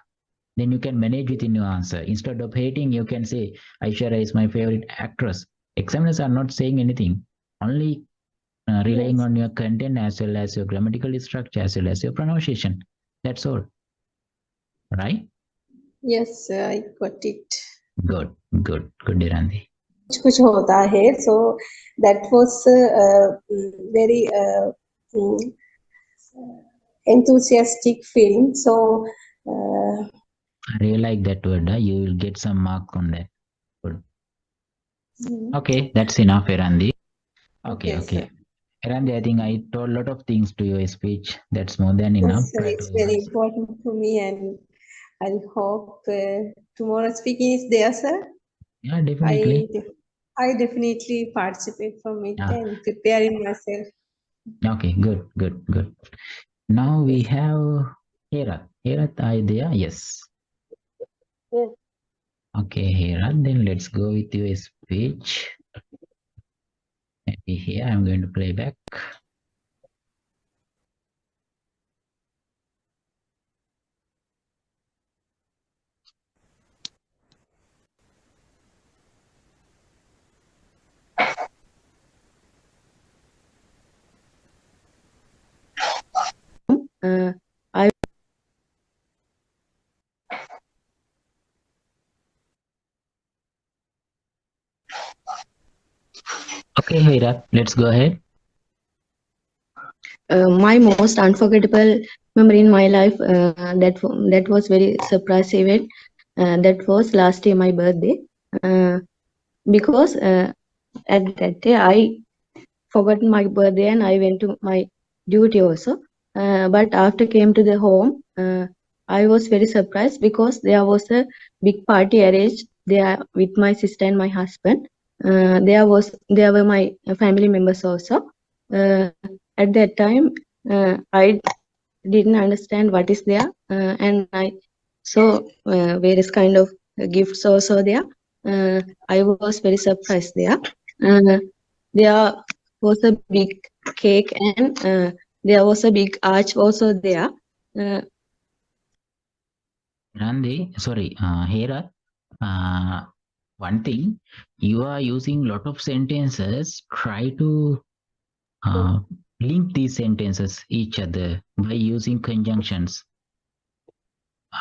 Then you can manage within your answer. Instead of hating, you can say Aishwarya is my favorite actress. Examiners are not saying anything, only relying on your content as well as your grammatical structure as well as your pronunciation. That's all. Right? Yes, I got it. Good, Dirandi. कुछ होता है, so that was very enthusiastic film. So I really like that word. You will get some mark on that. Good. Okay, that's enough, Erandi. Okay. Erandi, I think I told a lot of things to your speech. That's more than enough. it's very important for me, and I hope tomorrow speaking is there, sir. Yeah, definitely. I definitely participate from it and preparing myself. Okay, good. Now we have Hera. Hera, are you there? Yes. Yes. Okay, Hera, then let's go with your speech. Maybe here I'm going to play back. I Okay, Hera, let's go ahead. My most unforgettable memory in my life, that was very surprise event. That was last year my birthday, because at that day I forgot my birthday and I went to my duty also. But after came to the home, I was very surprised because there was a big party arranged there with my sister and my husband. There were my family members also. At that time, I didn't understand what is there, and I saw various kind of gifts also there. I was very surprised there. There was a big cake and there was a big arch also there. Hera, one thing, you are using a lot of sentences. Try to link these sentences each other by using conjunctions.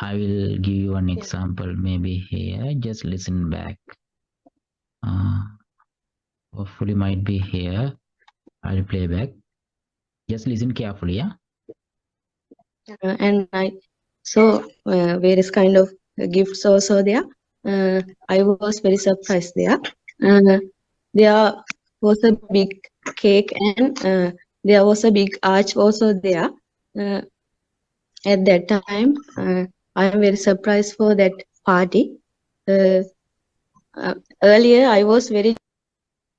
I will give you an example maybe here. Just listen back. Hopefully might be here. I'll play back. Just listen carefully, yeah? And I saw various kind of gifts also there. I was very surprised there. There was a big cake and there was a big arch also there. At that time, I am very surprised for that party. Earlier, I was very.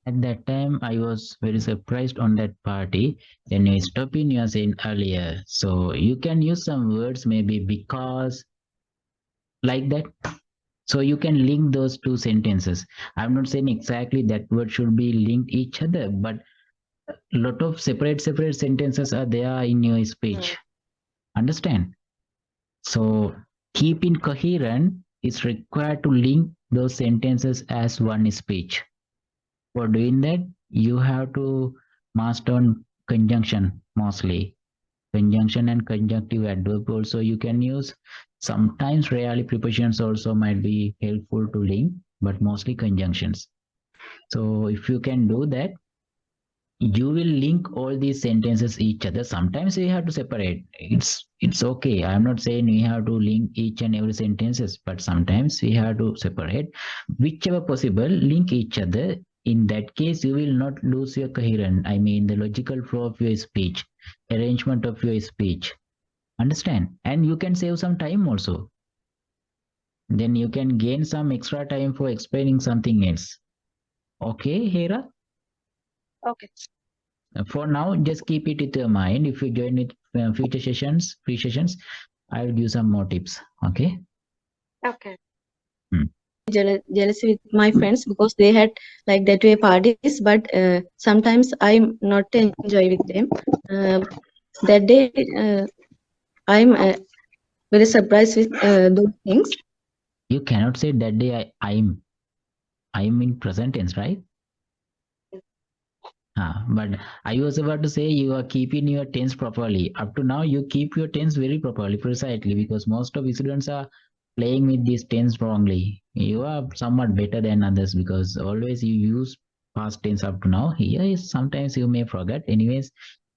At that time, I was very surprised on that party. Then you stop in, you are saying earlier. So you can use some words maybe because, like that. So you can link those two sentences. I'm not saying exactly that word should be linked each other, but a lot of separate sentences are there in your speech. Understand? So keeping coherent is required to link those sentences as one speech. For doing that, you have to master on conjunction mostly. Conjunction and conjunctive adverb also you can use. Sometimes rarely prepositions also might be helpful to link, but mostly conjunctions. So if you can do that, you will link all these sentences each other. Sometimes we have to separate. It's okay. I'm not saying we have to link each and every sentences, but sometimes we have to separate. Whichever possible, link each other. In that case, you will not lose your coherent. I mean, the logical flow of your speech, arrangement of your speech. Understand? And you can save some time also. Then you can gain some extra time for explaining something else. Okay, Hera? Okay. For now, just keep it in your mind. If you join it future sessions, free sessions, I will give some more tips. Okay. Okay. Jealous with my friends because they had like that way parties, but sometimes I'm not enjoy with them. That day, I'm very surprised with those things. You cannot say that day I'm in present tense, right? But I was about to say you are keeping your tense properly. Up to now, you keep your tense very properly, precisely, because most of the students are playing with this tense wrongly. You are somewhat better than others because always you use past tense up to now. Here is sometimes you may forget. Anyways,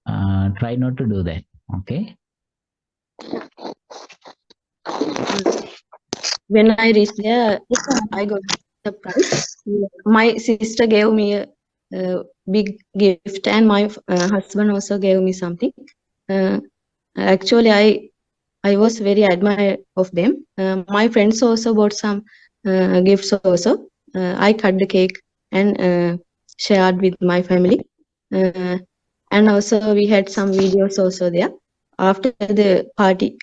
try not to do that. Okay. When I reached there, I got surprised. My sister gave me a big gift, and my husband also gave me something. Actually, I was very admired of them. My friends also bought some gifts also. I cut the cake and shared with my family. And also we had some videos also there. After the party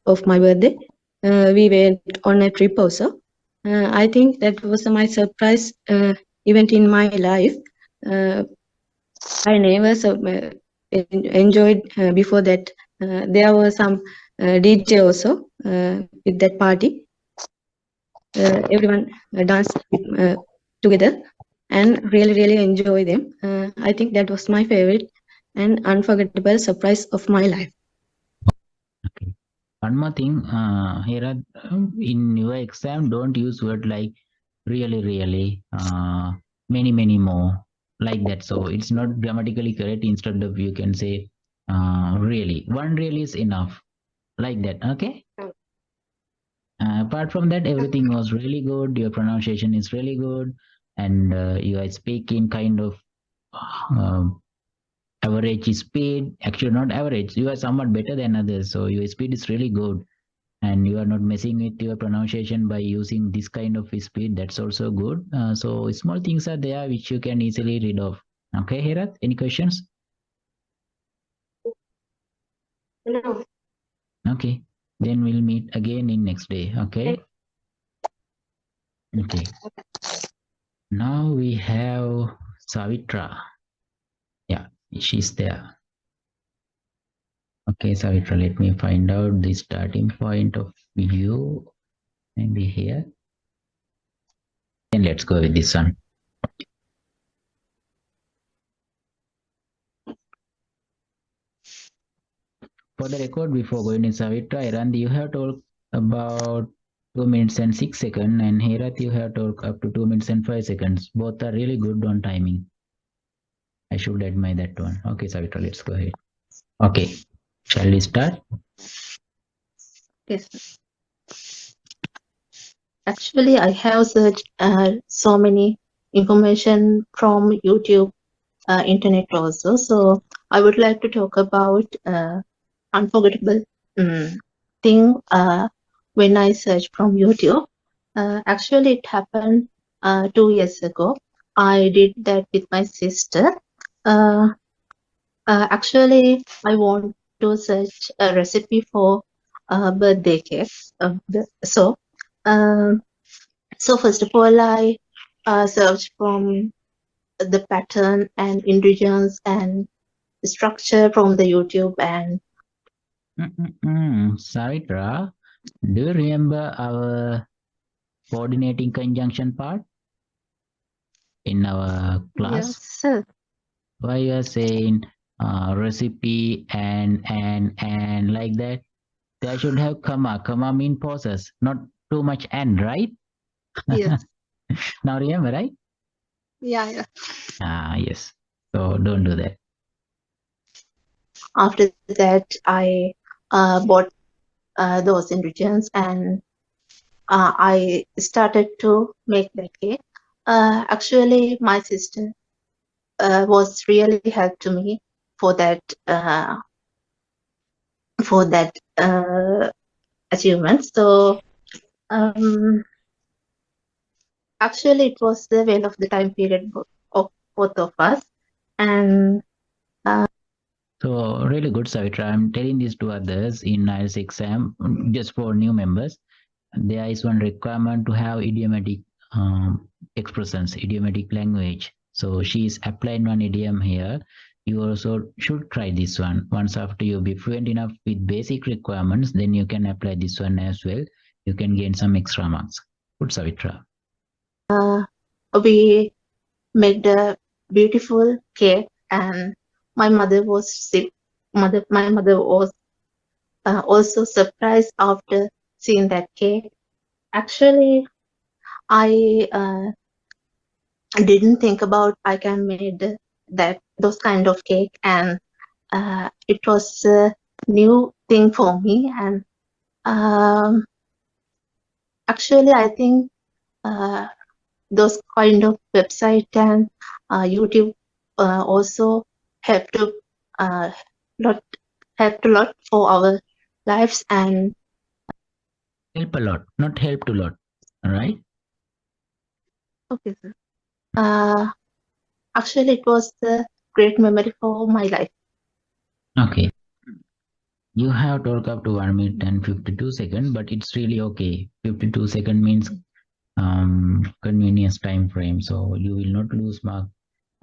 of my birthday, we went on a trip also. I think that was my surprise event in my life. I never enjoyed before that. There was some DJ also with that party. Everyone danced together and really enjoy them. I think that was my favorite and unforgettable surprise of my life. Okay. One more thing, Hera, in your exam, don't use word like really, many more, like that. So it's not grammatically correct. Instead of you can say really. One really is enough, like that. Okay. Apart from that, everything was really good. Your pronunciation is really good, and you are speaking kind of average speed. Actually, not average. You are somewhat better than others, so your speed is really good, and you are not messing with your pronunciation by using this kind of speed. That's also good. So small things are there which you can easily read off. Okay, Herat, any questions? No. Okay, then we'll meet again in next day. Okay. Okay. Now we have Savitra. Yeah, she's there. Okay, Savitra, let me find out the starting point of you. Maybe here. Then let's go with this one. For the record, before going to Savitra, Iran, you have talked about 2 minutes and 6 seconds, and Herat, you have talked up to 2 minutes and 5 seconds. Both are really good on timing. I should admire that one. Okay, Savitra, let's go ahead. Okay, shall we start? Yes. Actually, I have searched so many information from YouTube, internet also. So I would like to talk about unforgettable thing when I searched from YouTube. Actually, it happened 2 years ago. I did that with my sister. Actually, I want to search a recipe for birthday cake. So, first of all, I searched from the pattern and ingredients and structure from the YouTube and Savitra, do you remember our coordinating conjunction part in our class? yes, sir. Why you are saying recipe and like that? There should have comma. Comma mean pauses, not too much and, right? Yes. Now remember, right? Yeah. Yes. So don't do that. After that, I bought those ingredients and I started to make that cake. Actually, my sister was really help to me for that achievement. So actually, it was the well of the time period of both of us, and so really good, Savitra. I'm telling this to others in IELTS exam just for new members. There is one requirement to have idiomatic expressions, idiomatic language. So she is applying one idiom here. You also should try this one. Once after you be fluent enough with basic requirements, then you can apply this one as well. You can gain some extra marks. Good, Savitra. we made a beautiful cake, and my mother was my mother was also surprised after seeing that cake. Actually, I didn't think about I can make those kind of cake, and it was a new thing for me. And actually, I think those kind of website and YouTube also help to lot for our lives and help a lot, not help a lot. All right. okay, sir. Actually, it was a great memory for my life. Okay. You have talked up to 1 minute and 52 seconds, but it's really okay. 52 seconds means convenience time frame, so you will not lose mark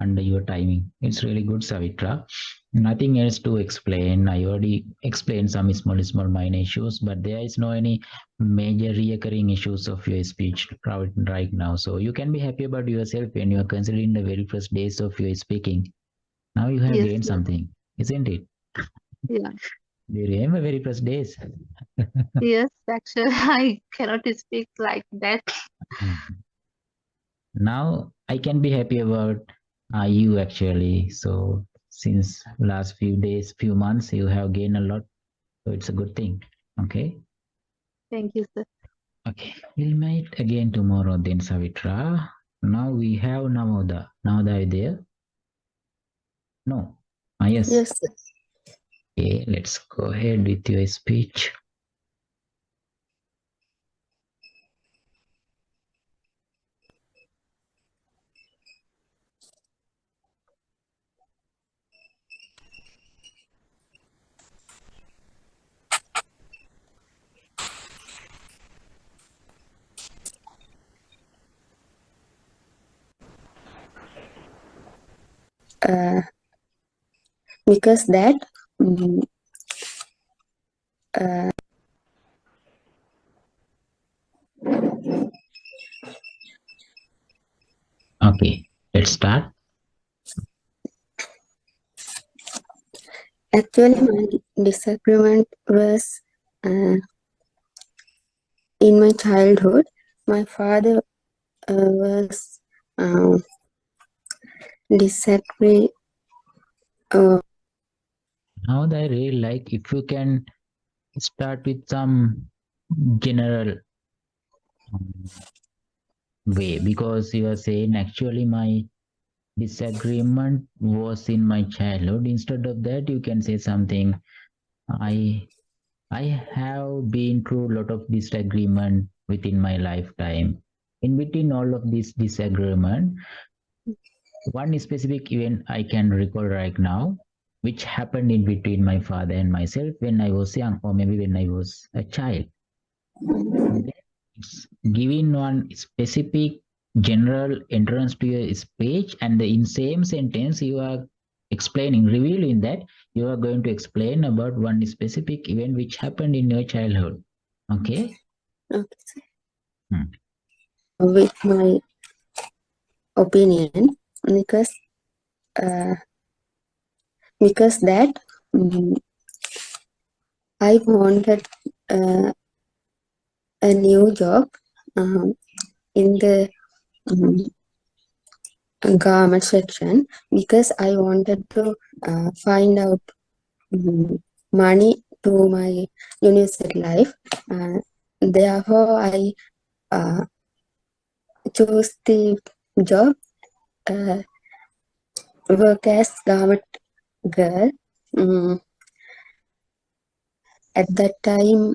under your timing. It's really good, Savitra. Nothing else to explain. I already explained some small minor issues, but there is no any major reoccurring issues of your speech right now. So you can be happy about yourself when you are considering the very first days of your speaking. Now you have Yes, gained sir. something, isn't it? Yeah. Do you remember very first days? Yes, actually, I cannot speak like that. Now I can be happy about you actually. So since last few days, few months, you have gained a lot. So it's a good thing. Okay. Thank you, sir. Okay. We'll meet again tomorrow then, Savitra. Now we have Namoda. Namoda, are you there? No. Ah, yes. Yes, sir. Okay, let's go ahead with your speech. Because that mm, uh, Okay, let's start. actually my disagreement was in my childhood. My father was disagree. Now I really like if you can start with some general way, because you are saying actually my disagreement was in my childhood. Instead of that, you can say something. I I have been through a lot of disagreement within my lifetime. In between all of this disagreement, one specific event I can recall right now, which happened in between my father and myself when I was young, or maybe when I was a child. It's giving one specific general entrance to your speech, and in same sentence you are explaining, revealing that you are going to explain about one specific event which happened in your childhood. Okay. Okay. With my opinion, because that I wanted a new job in the garment section because I wanted to find out money to my university life. Therefore, I chose the job work as garment girl. At that time,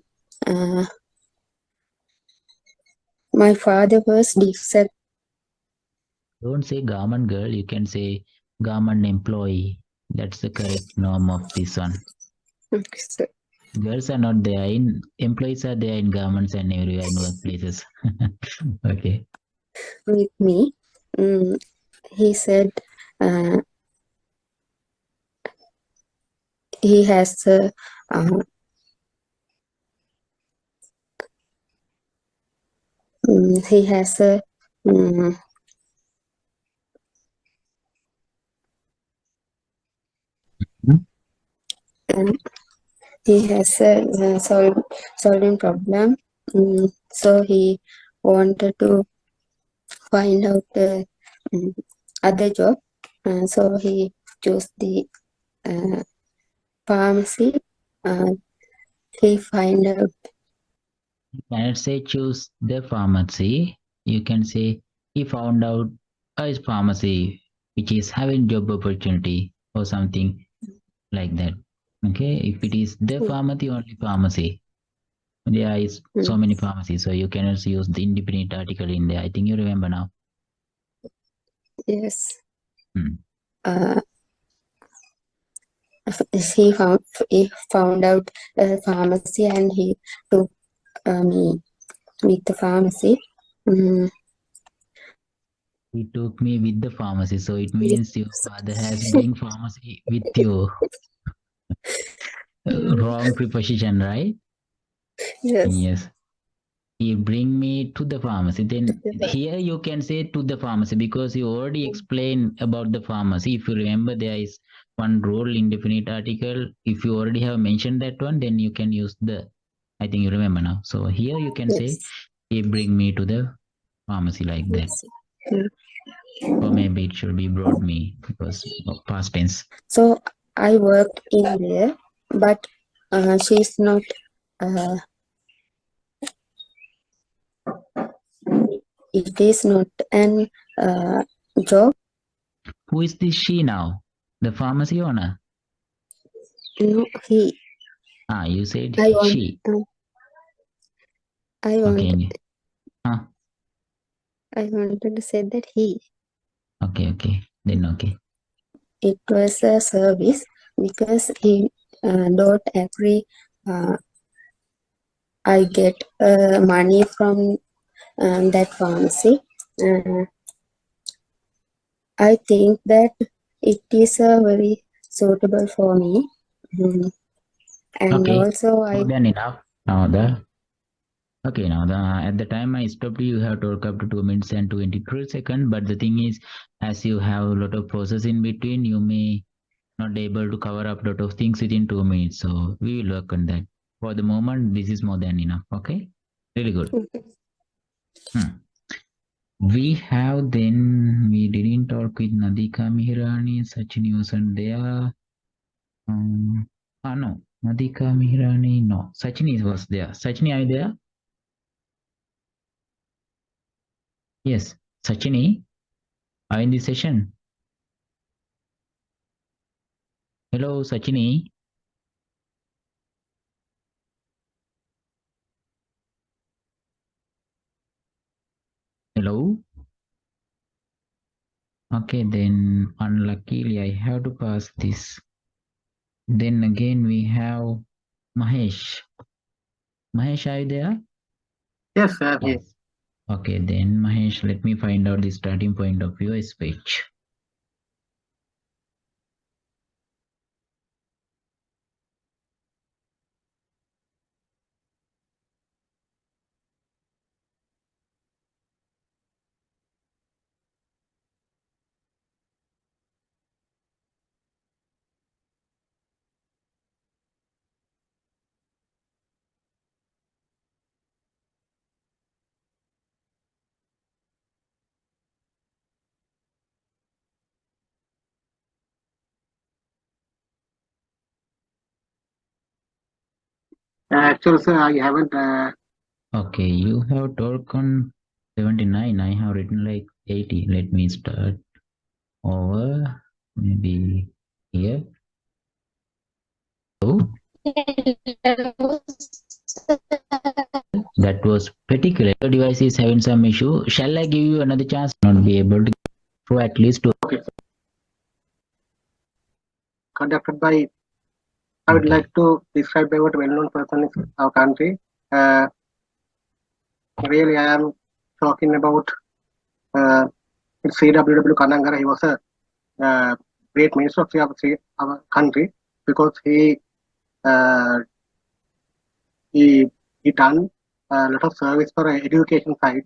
my father was Don't say garment girl, you can say garment employee. That's the correct norm of this one. so, Girls are not there in employees are there in governments and everywhere in workplaces. Okay. with me. He said he has a he has a he has a solving problem. So he wanted to find out other job. So he chose the pharmacy. He find out. You cannot say choose the pharmacy. You can say he found out a pharmacy which is having job opportunity or something like that. Okay. If it is the pharmacy, only pharmacy. There is so many pharmacies, so you cannot use the independent article in there. I think you remember now. Yes. Hmm. He found out a pharmacy and he took me with the pharmacy. He took me with the pharmacy, so it means your father has bring pharmacy with you. Wrong preposition, right? Yes. Yes. He bring me to the pharmacy. Then here you can say to the pharmacy because you already explained about the pharmacy. If you remember, there is one rule indefinite article. If you already have mentioned that one, then you can use the. I think you remember now. So here you can say he bring me to the pharmacy like that. Or maybe it should be brought me because of past tense. So I worked in there, but she's not. It is not an job. Who is this she now? The pharmacy owner? No, he. You said I want. she. I want. Okay. I wanted to say that he. Okay. Then okay. It was a service because he don't agree. I get money from that pharmacy. I think that it is very suitable for me. And okay. also I. Then enough. Now at the time I stopped you have to talk up to 2 minutes and 22 seconds. But the thing is, as you have a lot of process in between, you may not able to cover up a lot of things within 2 minutes. So we will work on that. For the moment, this is more than enough. Okay. Really good. We didn't talk with Nadika Mihirani, Sachini wasn't there. No, Nadika Mihirani, no. Sachini was there. Sachini, are you there? Yes. Sachini, are you in this session? Hello, Sachini. Hello? Okay, then unluckily I have to pass this. Then again we have Mahesh. Mahesh, are you there? Yes, sir. Yes. Okay, then Mahesh, let me find out the starting point of your speech. Actually, sir, I haven't. Okay, you have talked on 79. I have written like 80. Let me start over. Maybe here. So that was pretty clear. Your device is having some issue. Shall I give you another chance? Not be able to go at least to. Okay. Conducted by. I would like to describe by what well-known person in our country. Really, I am talking about CWW Kanangara. He was a great minister of our country because he done a lot of service for education side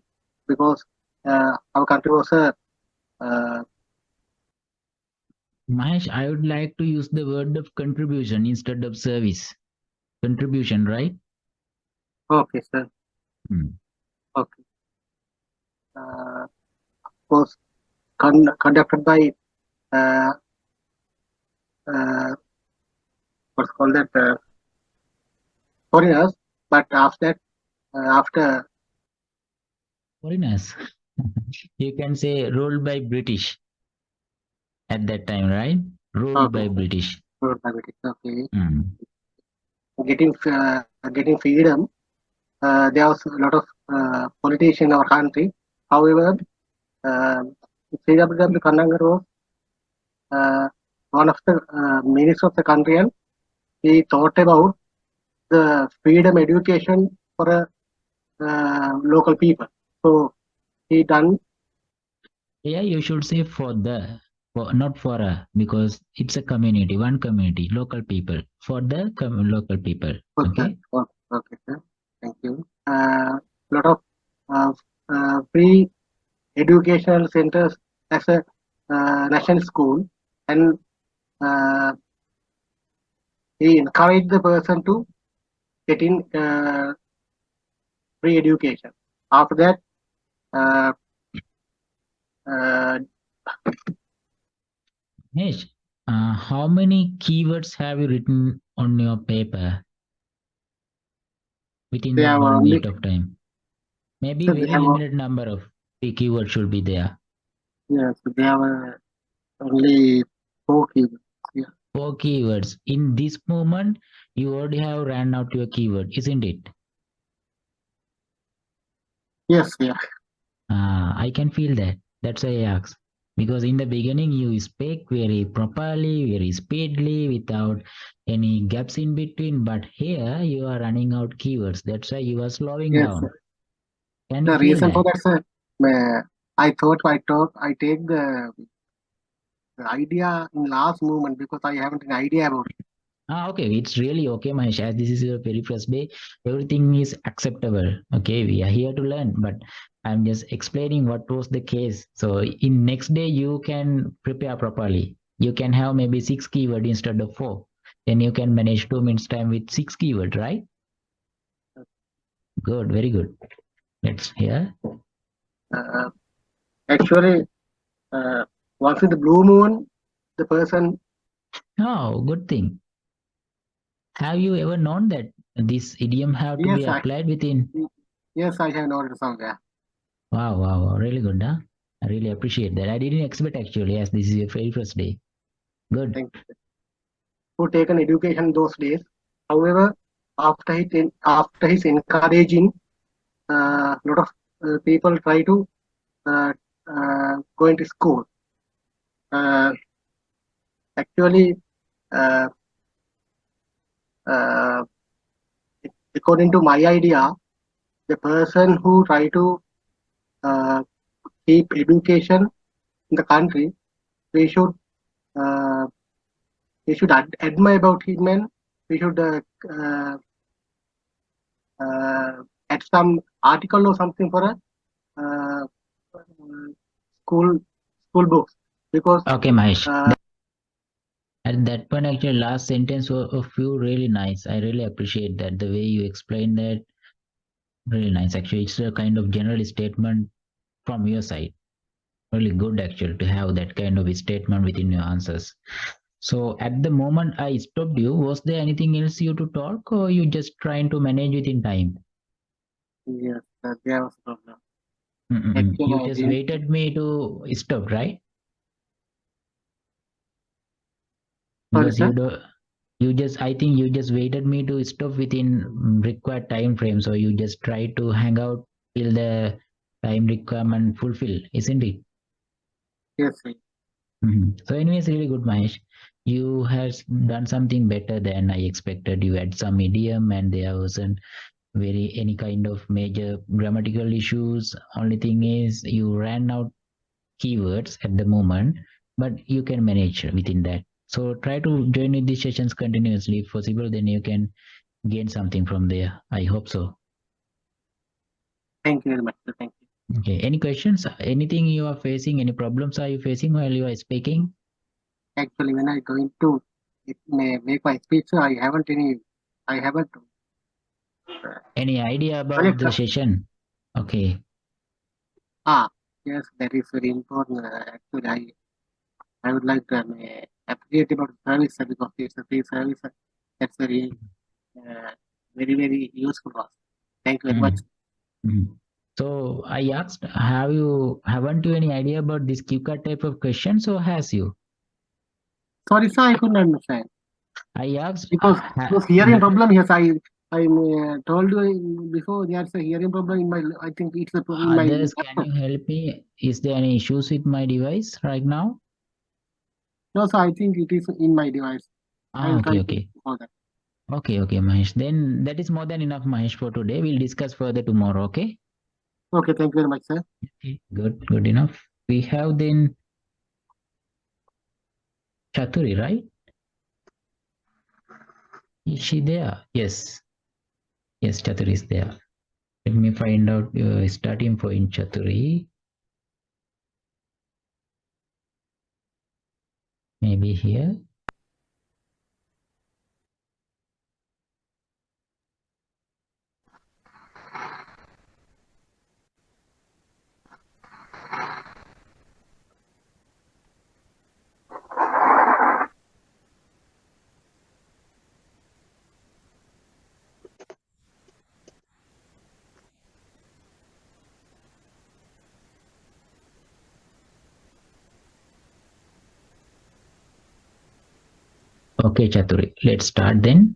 because our country was a Mahesh, I would like to use the word of contribution instead of service. Contribution, right? okay, sir. Okay. Was conducted by what's called that foreigners, but after foreigners, you can say ruled by British at that time, right? Ruled by British. Ruled by British. Okay. Getting freedom. There was a lot of politicians in our country. However, CWW Kanangar was one of the ministers of the country, and he thought about the freedom education for local people. So he done. Yeah, you should say for the, not for a, because it's a community, one community, local people, for the local people. Okay. Okay, sir. Thank you. Lot of free educational centers as a national school, and he encouraged the person to get in free education. After that, Nesh, how many keywords have you written on your paper within that 1 minute of time? Maybe very limited number of keywords should be there. Yes, they have only 4 keywords. Yeah. 4 keywords. In this moment, you already have ran out your keyword, isn't it? Yes, yeah. I can feel that. That's why I asked. Because in the beginning, you speak very properly, very speedily, without any gaps in between. But here, you are running out keywords. That's why you are slowing down. Sir. Can the you feel reason that? for that, sir, I thought I take the idea in last moment because I haven't an idea about it. Okay, it's really okay, Mahesh. As this is your very first day, everything is acceptable. Okay, we are here to learn, but I'm just explaining what was the case. So in next day, you can prepare properly. You can have maybe 6 keyword instead of 4. Then you can manage 2 minutes time with 6 keyword, right? Good, very good. Let's hear. Actually, once in the blue moon, the person. Oh, good thing. Have you ever known that this idiom have to be applied within? Yes, I have noticed somewhere. Wow, wow, wow, really good, huh? I really appreciate that. I didn't expect actually, as this is your very first day. Good. Thank you. Who taken education those days. However, after his encouraging, a lot of people try to go into school. Actually, according to my idea, the person who try to keep education in the country, we should admire about him, and we should add some article or something for a school books, because okay, Mahesh. At that point, actually, last sentence of you really nice. I really appreciate that. The way you explained that, really nice. Actually, it's a kind of general statement from your side. Really good, actually, to have that kind of statement within your answers. So at the moment I stopped you, was there anything else you to talk, or you just trying to manage within time? Yes, there was a problem. You Actually, I just didn't. waited me to stop, right? Sorry, Because sir. I think you just waited me to stop within required time frame. So you just try to hang out till the time requirement fulfill, isn't it? Yes, sir. So anyways, really good, Mahesh. You has done something better than I expected. You had some idiom and there wasn't any kind of major grammatical issues. Only thing is you ran out keywords at the moment, but you can manage within that. So try to join with these sessions continuously if possible, then you can gain something from there. I hope so. Thank you very much, sir. Thank you. Okay. Any questions? Anything you are facing? Any problems are you facing while you are speaking? Actually, when I going to make my speech, I haven't. Any idea about Connect. the session? Okay. Yes, that is very important. Actually, I would like to appreciate about service because it's a free service. That's very useful for us. Thank you very much. So I asked, haven't you any idea about this QCAT type of questions, or has you? Sorry, sir, I couldn't understand. I asked because hearing problem. Yes, I told you before. There's a hearing problem in my. I think it's a problem in my. Others, can you help me? Is there any issues with my device right now? No, sir, I think it is in my device. I'll try Okay. for that. Okay, Mahesh. Then that is more than enough, Mahesh, for today. We'll discuss further tomorrow, okay? Okay, thank you very much, sir. Okay, good enough. We have then Chaturi, right? Is she there? Yes, Chaturi is there. Let me find out starting point, Chaturi. Maybe here. Okay, Chaturi, let's start then.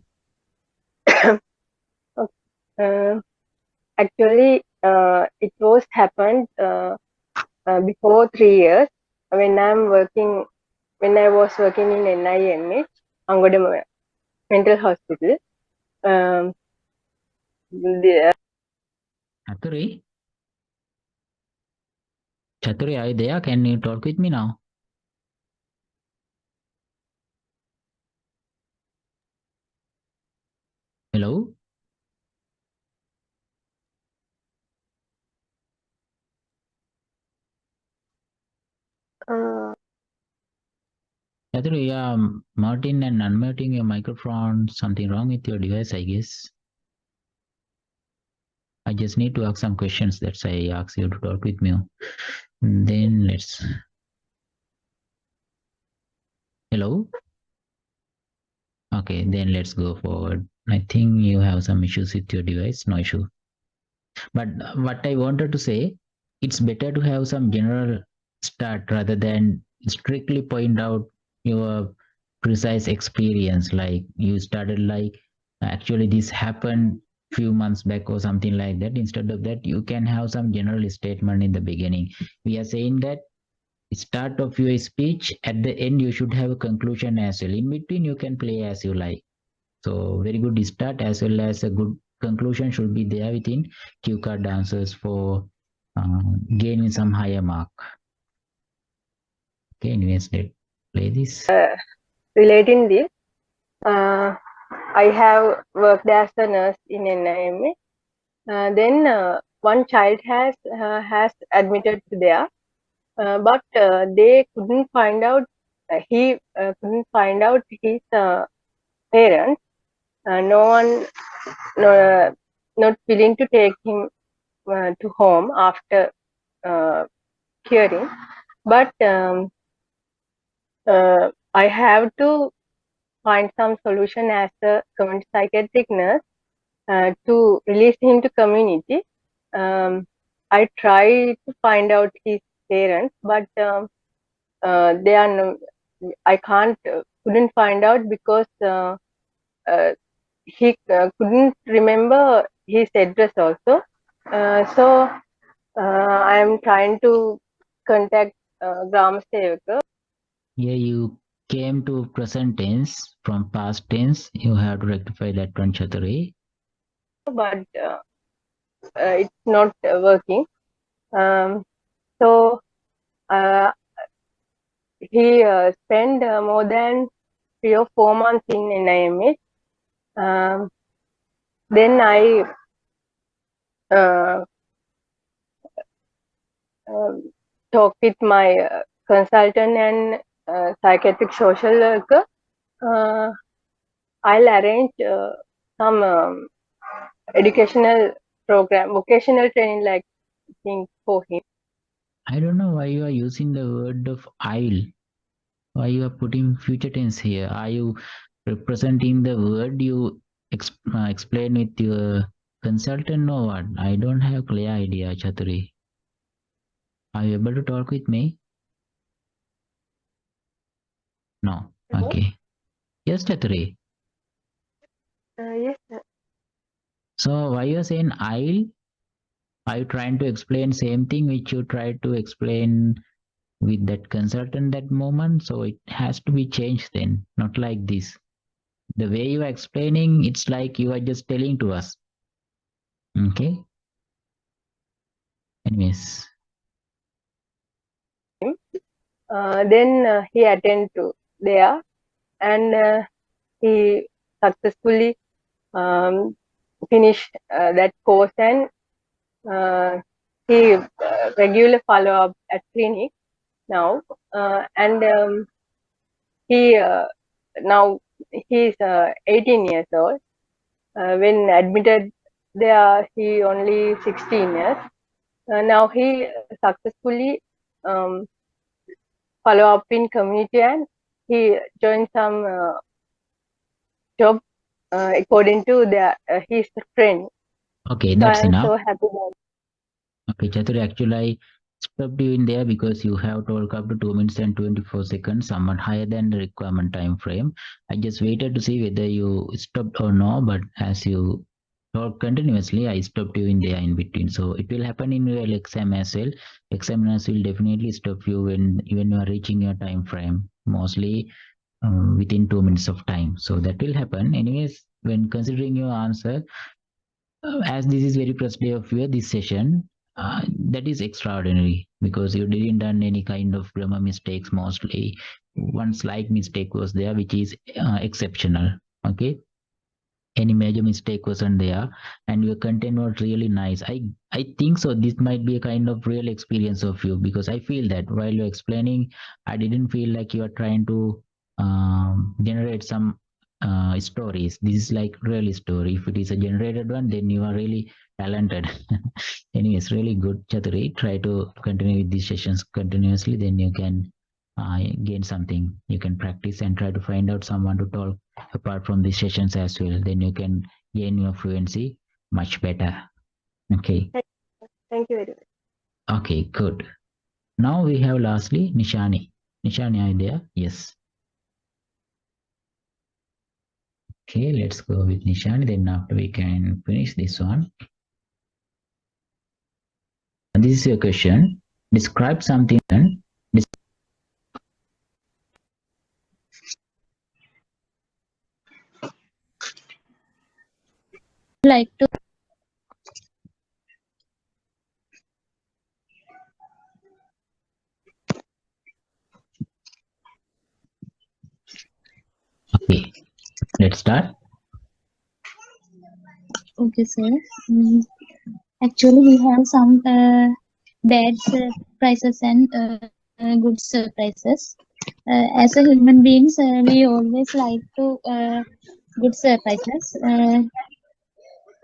Actually, it was happened before 3 years when I was working in NIMH, Angoda Mental Hospital. Chaturi, are you there? Can you talk with me now? Hello? Chaturi, yeah, muting and unmuting your microphone. Something wrong with your device, I guess. I just need to ask some questions. That's why I asked you to talk with me. Then let's. Hello? Okay, then let's go forward. I think you have some issues with your device. No issue. But what I wanted to say, it's better to have some general start rather than strictly point out your precise experience. Like you started like actually this happened few months back or something like that. Instead of that, you can have some general statement in the beginning. We are saying that start of your speech, at the end you should have a conclusion as well. In between you can play as you like. So very good start as well as a good conclusion should be there within cue card answers for gaining some higher mark. Okay, anyways, let's play this. Relating this, I have worked as a nurse in NIMH. Then one child has admitted to there, but they couldn't find out. He couldn't find out his parents. No one, not willing to take him to home after curing. But I have to find some solution as a community psychiatric nurse to release him to community. I try to find out his parents, but they are no, I couldn't find out because he couldn't remember his address also. So I am trying to contact Gram Sevaka. Here you came to present tense from past tense. You have to rectify that one, Chaturi. But it's not working. So he spent more than 3 or 4 months in NIMH. Then I talked with my consultant and psychiatric social worker. I'll arrange some educational program, vocational training like thing for him. I don't know why you are using the word of I'll. Why you are putting future tense here? Are you representing the word you explain with your consultant or what? I don't have clear idea, Chaturi. Are you able to talk with me? No. Hello? Okay. Yes, Chaturi. Yes, sir. So why you are saying I'll? Are you trying to explain same thing which you tried to explain with that consultant that moment? So it has to be changed then, not like this. The way you are explaining, it's like you are just telling to us. Okay. Anyways. Then he attended to there, and he successfully finished that course, and he regular follow up at clinic now, and he now he's 18 years old. When admitted there, he only 16 years. Now he successfully follow up in community, and he joined some job according to his friend. Okay, So that's I'm enough. so happy about it. Okay, Chaturi, actually I stopped you in there because you have talked up to 2 minutes and 24 seconds, somewhat higher than the requirement time frame. I just waited to see whether you stopped or no, but as you talk continuously, I stopped you in there in between. So it will happen in your exam as well. Examiners will definitely stop you when you are reaching your time frame, mostly within 2 minutes of time. So that will happen. Anyways, when considering your answer, as this is very first day of your this session, that is extraordinary because you didn't done any kind of grammar mistakes. Mostly one slight mistake was there, which is exceptional. Okay, any major mistake wasn't there, and your content was really nice. I think so this might be a kind of real experience of you, because I feel that while you're explaining, I didn't feel like you are trying to generate some stories. This is like really story. If it is a generated one, then you are really talented. Anyways, really good, Chaturi. Try to continue with these sessions continuously, then you can gain something. You can practice and try to find out someone to talk apart from these sessions as well. Then you can gain your fluency much better. Okay. Thank you very much. Okay, good. Now we have lastly Nishani. Nishani, are you there? Yes. Okay, let's go with Nishani. Then after we can finish this one. And this is your question. Describe something. Like to Okay, let's start. okay, sir. Actually, we have some bad surprises and good surprises. As a human beings, we always like to good surprises.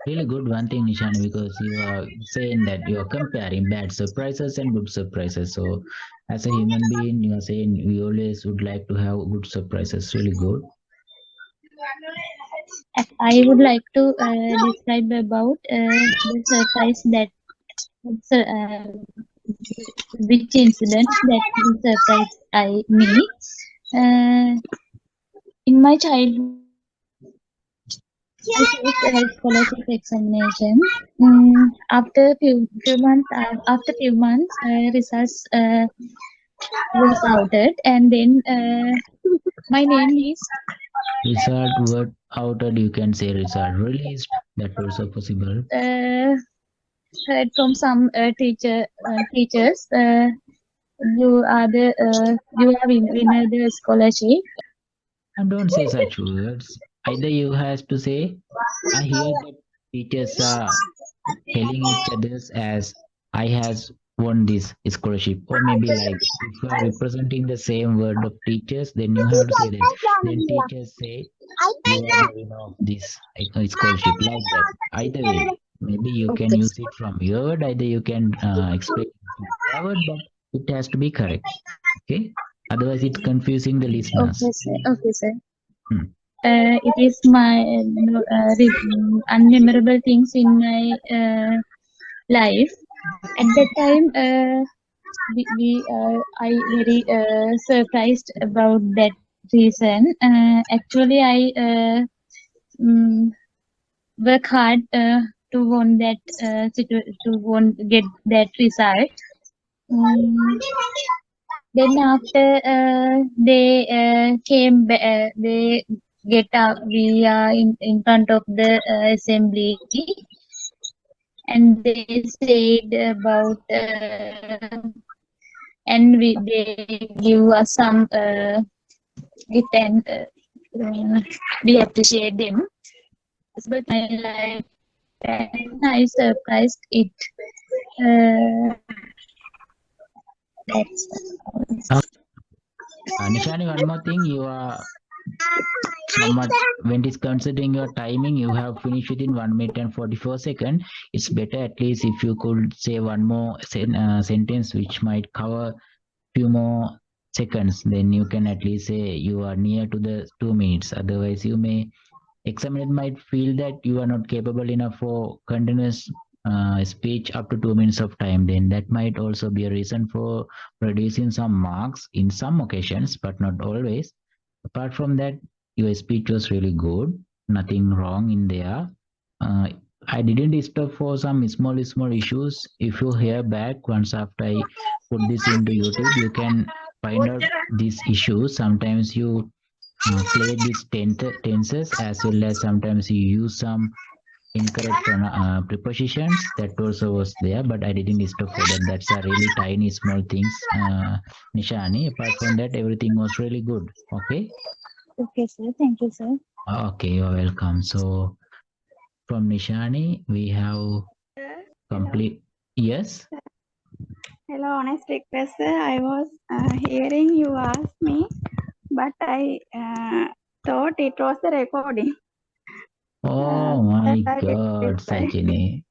Really good one thing, Nishani, because you are saying that you are comparing bad surprises and good surprises. So as a human being, you are saying we always would like to have good surprises. Really good. I would like to describe about the surprise that uh, which incidents that surprised me. In my childhood, I faced a scholarship examination. After few months, results was outed, and then my name is Result word outed, you can say result released. That also possible. heard from some teachers. You are winner the scholarship. And don't say such words. Either you has to say, I hear that teachers are telling each others as I has won this scholarship, or maybe like that. If you are representing the same word of teachers, then you have to say that. Then teachers say you are the winner of this scholarship, like that. Either way, maybe you can Okay. use it from your word, either you can explain it from their word, but it has to be correct. Okay, otherwise it's confusing the listeners. Okay, sir. Okay, sir. Hmm. It is my unmemorable things in my life. At that time, I very surprised about that reason. Actually, I work hard to won that get that result. Then after they came they get up. We are in front of the assembly, and they said about and they give us some gift, and we appreciate them. But my life, and I surprised it. That's Nishani, one more thing, you are somewhat, when it is considering your timing, you have finished within 1 minute and 44 seconds. It's better at least if you could say one more sentence which might cover few more seconds, then you can at least say you are near to the 2 minutes. Otherwise you may, examiner might feel that you are not capable enough for continuous speech up to 2 minutes of time. Then that might also be a reason for reducing some marks in some occasions, but not always. Apart from that, your speech was really good, nothing wrong in there. uh, I didn't disturb for some small issues. If you hear back once after I put this into YouTube, you can find out these issues. Sometimes you play these tenses, as well as sometimes you use some incorrect prepositions. That also was there, but I didn't disturb for that. That's a really tiny small things, Nishani. Apart from that, everything was really good. Okay. okay, sir. Thank you, sir. Okay, you're welcome. So from Nishani, we have complete. Yes. Hello, honest request, sir. I was hearing you ask me, but I thought it was a recording. Oh my That I didn't God, reply. Sajini.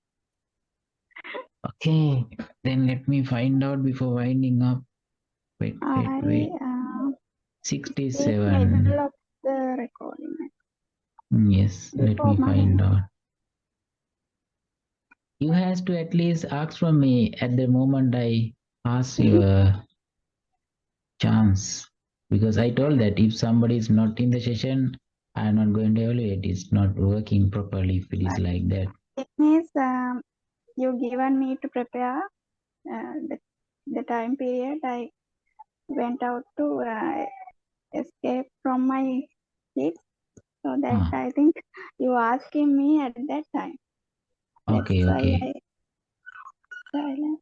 Okay, then let me find out before winding up. Wait. Speak 67. middle of the recording. Yes, let Before me my find out. You has to at least ask from me at the moment I pass your chance, because I told that if somebody is not in the session, I'm not going to evaluate. It's not working properly if it is like that. It means you given me to prepare the time period. I went out to escape from my kids, so that I think you asking me at that time. Okay, That's okay. why I silent.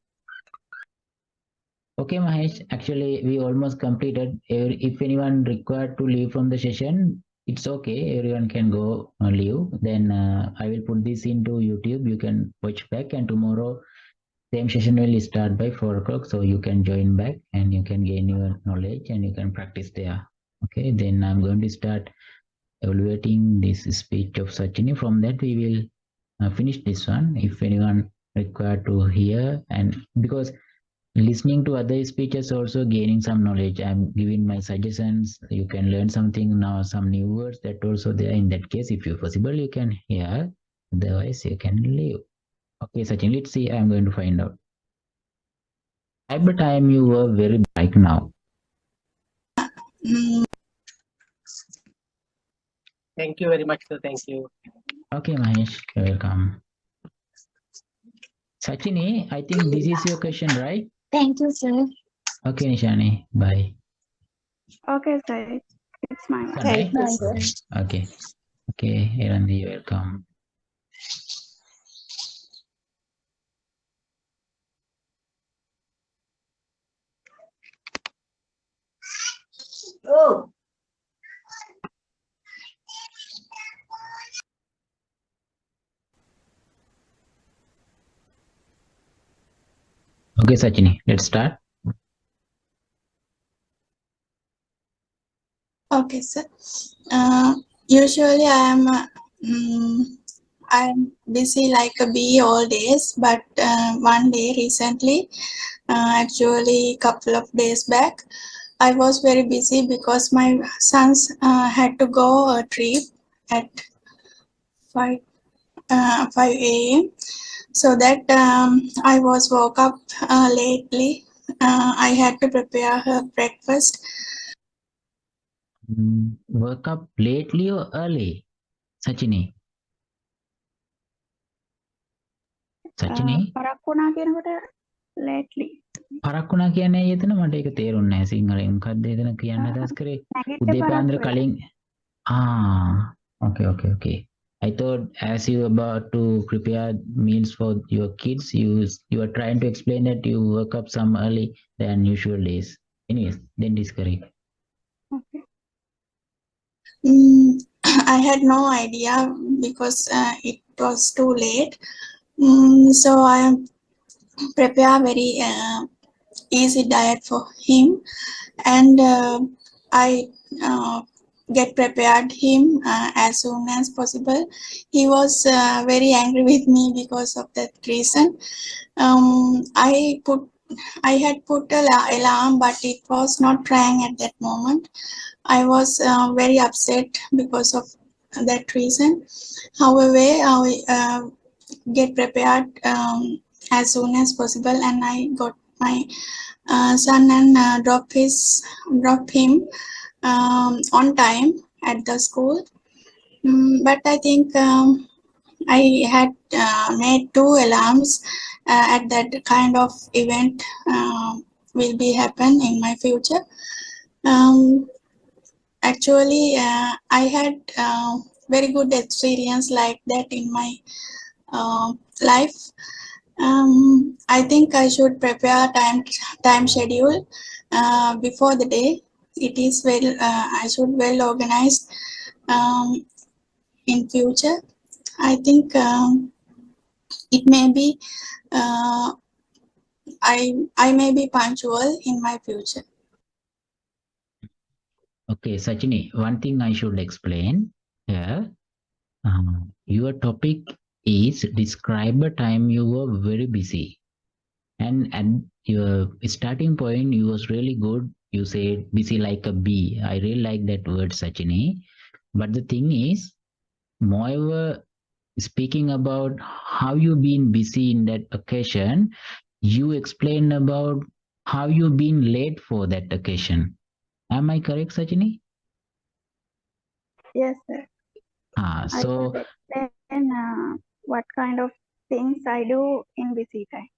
Okay, Mahesh, actually we almost completed. If anyone required to leave from the session, it's okay. Everyone can go leave. Then I will put this into YouTube. You can watch back, and tomorrow same session will start by 4 o'clock. So you can join back and you can gain your knowledge and you can practice there. Okay, then I'm going to start evaluating this speech of Sachini. From that we will finish this one. If anyone required to hear, and because listening to other speeches, also gaining some knowledge. I'm giving my suggestions. You can learn something now, some new words that also there. In that case, if you possible, you can hear. Otherwise, you can leave. Okay, Sachin, let's see. I'm going to find out. At the time, you were very bright now. Thank you very much, sir. Thank you. Okay, Mahesh, you're welcome. Sachini, I think this is your question, right? Thank you, sir. Okay, Nishani, bye. Okay, sir. It's my one. Right? Thank you, sir. Okay. Okay, Irandi, you're welcome. Oh. Okay, Sachini, let's start. Okay, sir. Usually I'm busy like a bee all days, but one day recently, actually couple of days back, I was very busy because my sons had to go a trip at 5 a.m. So that I was woke up lately. I had to prepare her breakfast. Woke up lately or early? Sachini? Sachini? පරක්කුණා කියනකොට lately. පරක්කුණා කියන්නේ ඇයි එතන මට ඒක තේරුන්නේ නැහැ සිංහලෙන්. මොකක්ද එතන කියන්න අදහස් කරේ? නැගිට උදේ පාන්දර පරක්කු වෙලා. කලින් okay. I thought as you about to prepare meals for your kids, you are trying to explain that you woke up some early than usual days. Anyways, then it is correct. Okay. I had no idea because it was too late. So I prepare very easy diet for him, and I get prepared him as soon as possible. He was very angry with me because of that reason. I had put a alarm, but it was not rang at that moment. I was very upset because of that reason. However, I get prepared as soon as possible, and I got my son and drop him on time at the school. But I think I had made 2 alarms at that kind of event will be happen in my future. Actually, I had very good experience like that in my life. I think I should prepare time schedule before the day. It is well. I should well organized in future. I think it may be. I may be punctual in my future. Okay, Sachini, one thing I should explain here. Your topic is describe a time you were very busy. And at your starting point, you was really good. You said busy like a bee. I really like that word, Sachini. But the thing is, moreover, speaking about how you been busy in that occasion, you explain about how you been late for that occasion. Am I correct, Sachini? Yes, sir. I So could explain what kind of things I do in busy time.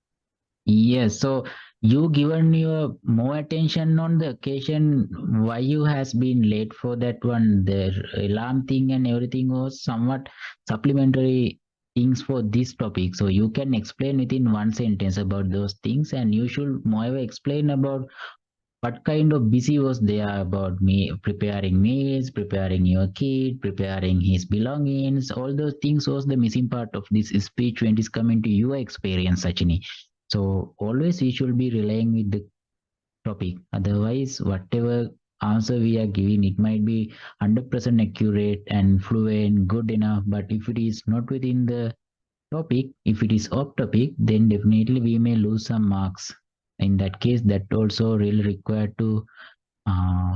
yes, so you given your more attention on the occasion why you has been late for that one. The alarm thing and everything was somewhat supplementary things for this topic. So you can explain within one sentence about those things, and you should moreover explain about what kind of busy was there about me preparing meals, preparing your kid, preparing his belongings. All those things was the missing part of this speech when it is coming to your experience, Sachini. So always we should be relying with the topic. Otherwise, whatever answer we are giving, it might be 100% accurate and fluent, good enough. But if it is not within the topic, if it is off topic, then definitely we may lose some marks. in that case, that also really required to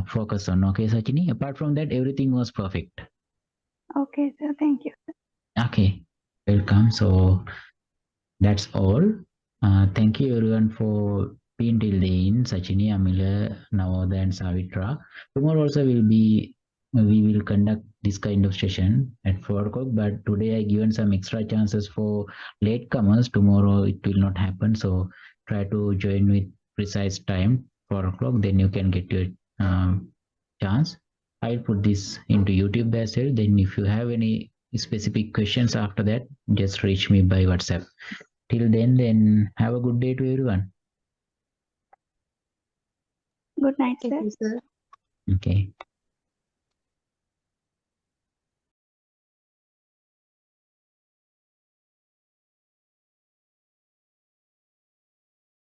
focus on. Okay, Sachini, apart from that, everything was perfect. Okay, sir. Thank you. Okay, welcome. So that's all. Thank you everyone for being till the end. Sachini, Amila, Navodha and Savitra. Tomorrow also we will conduct this kind of session at 4 o'clock, but today I given some extra chances for latecomers. Tomorrow it will not happen, so try to join with precise time, 4 o'clock, then you can get your chance. I'll put this into YouTube as well. Then if you have any specific questions after that, just reach me by WhatsApp. Till then have a good day to everyone. Good night, sir. Thank you, sir. Okay.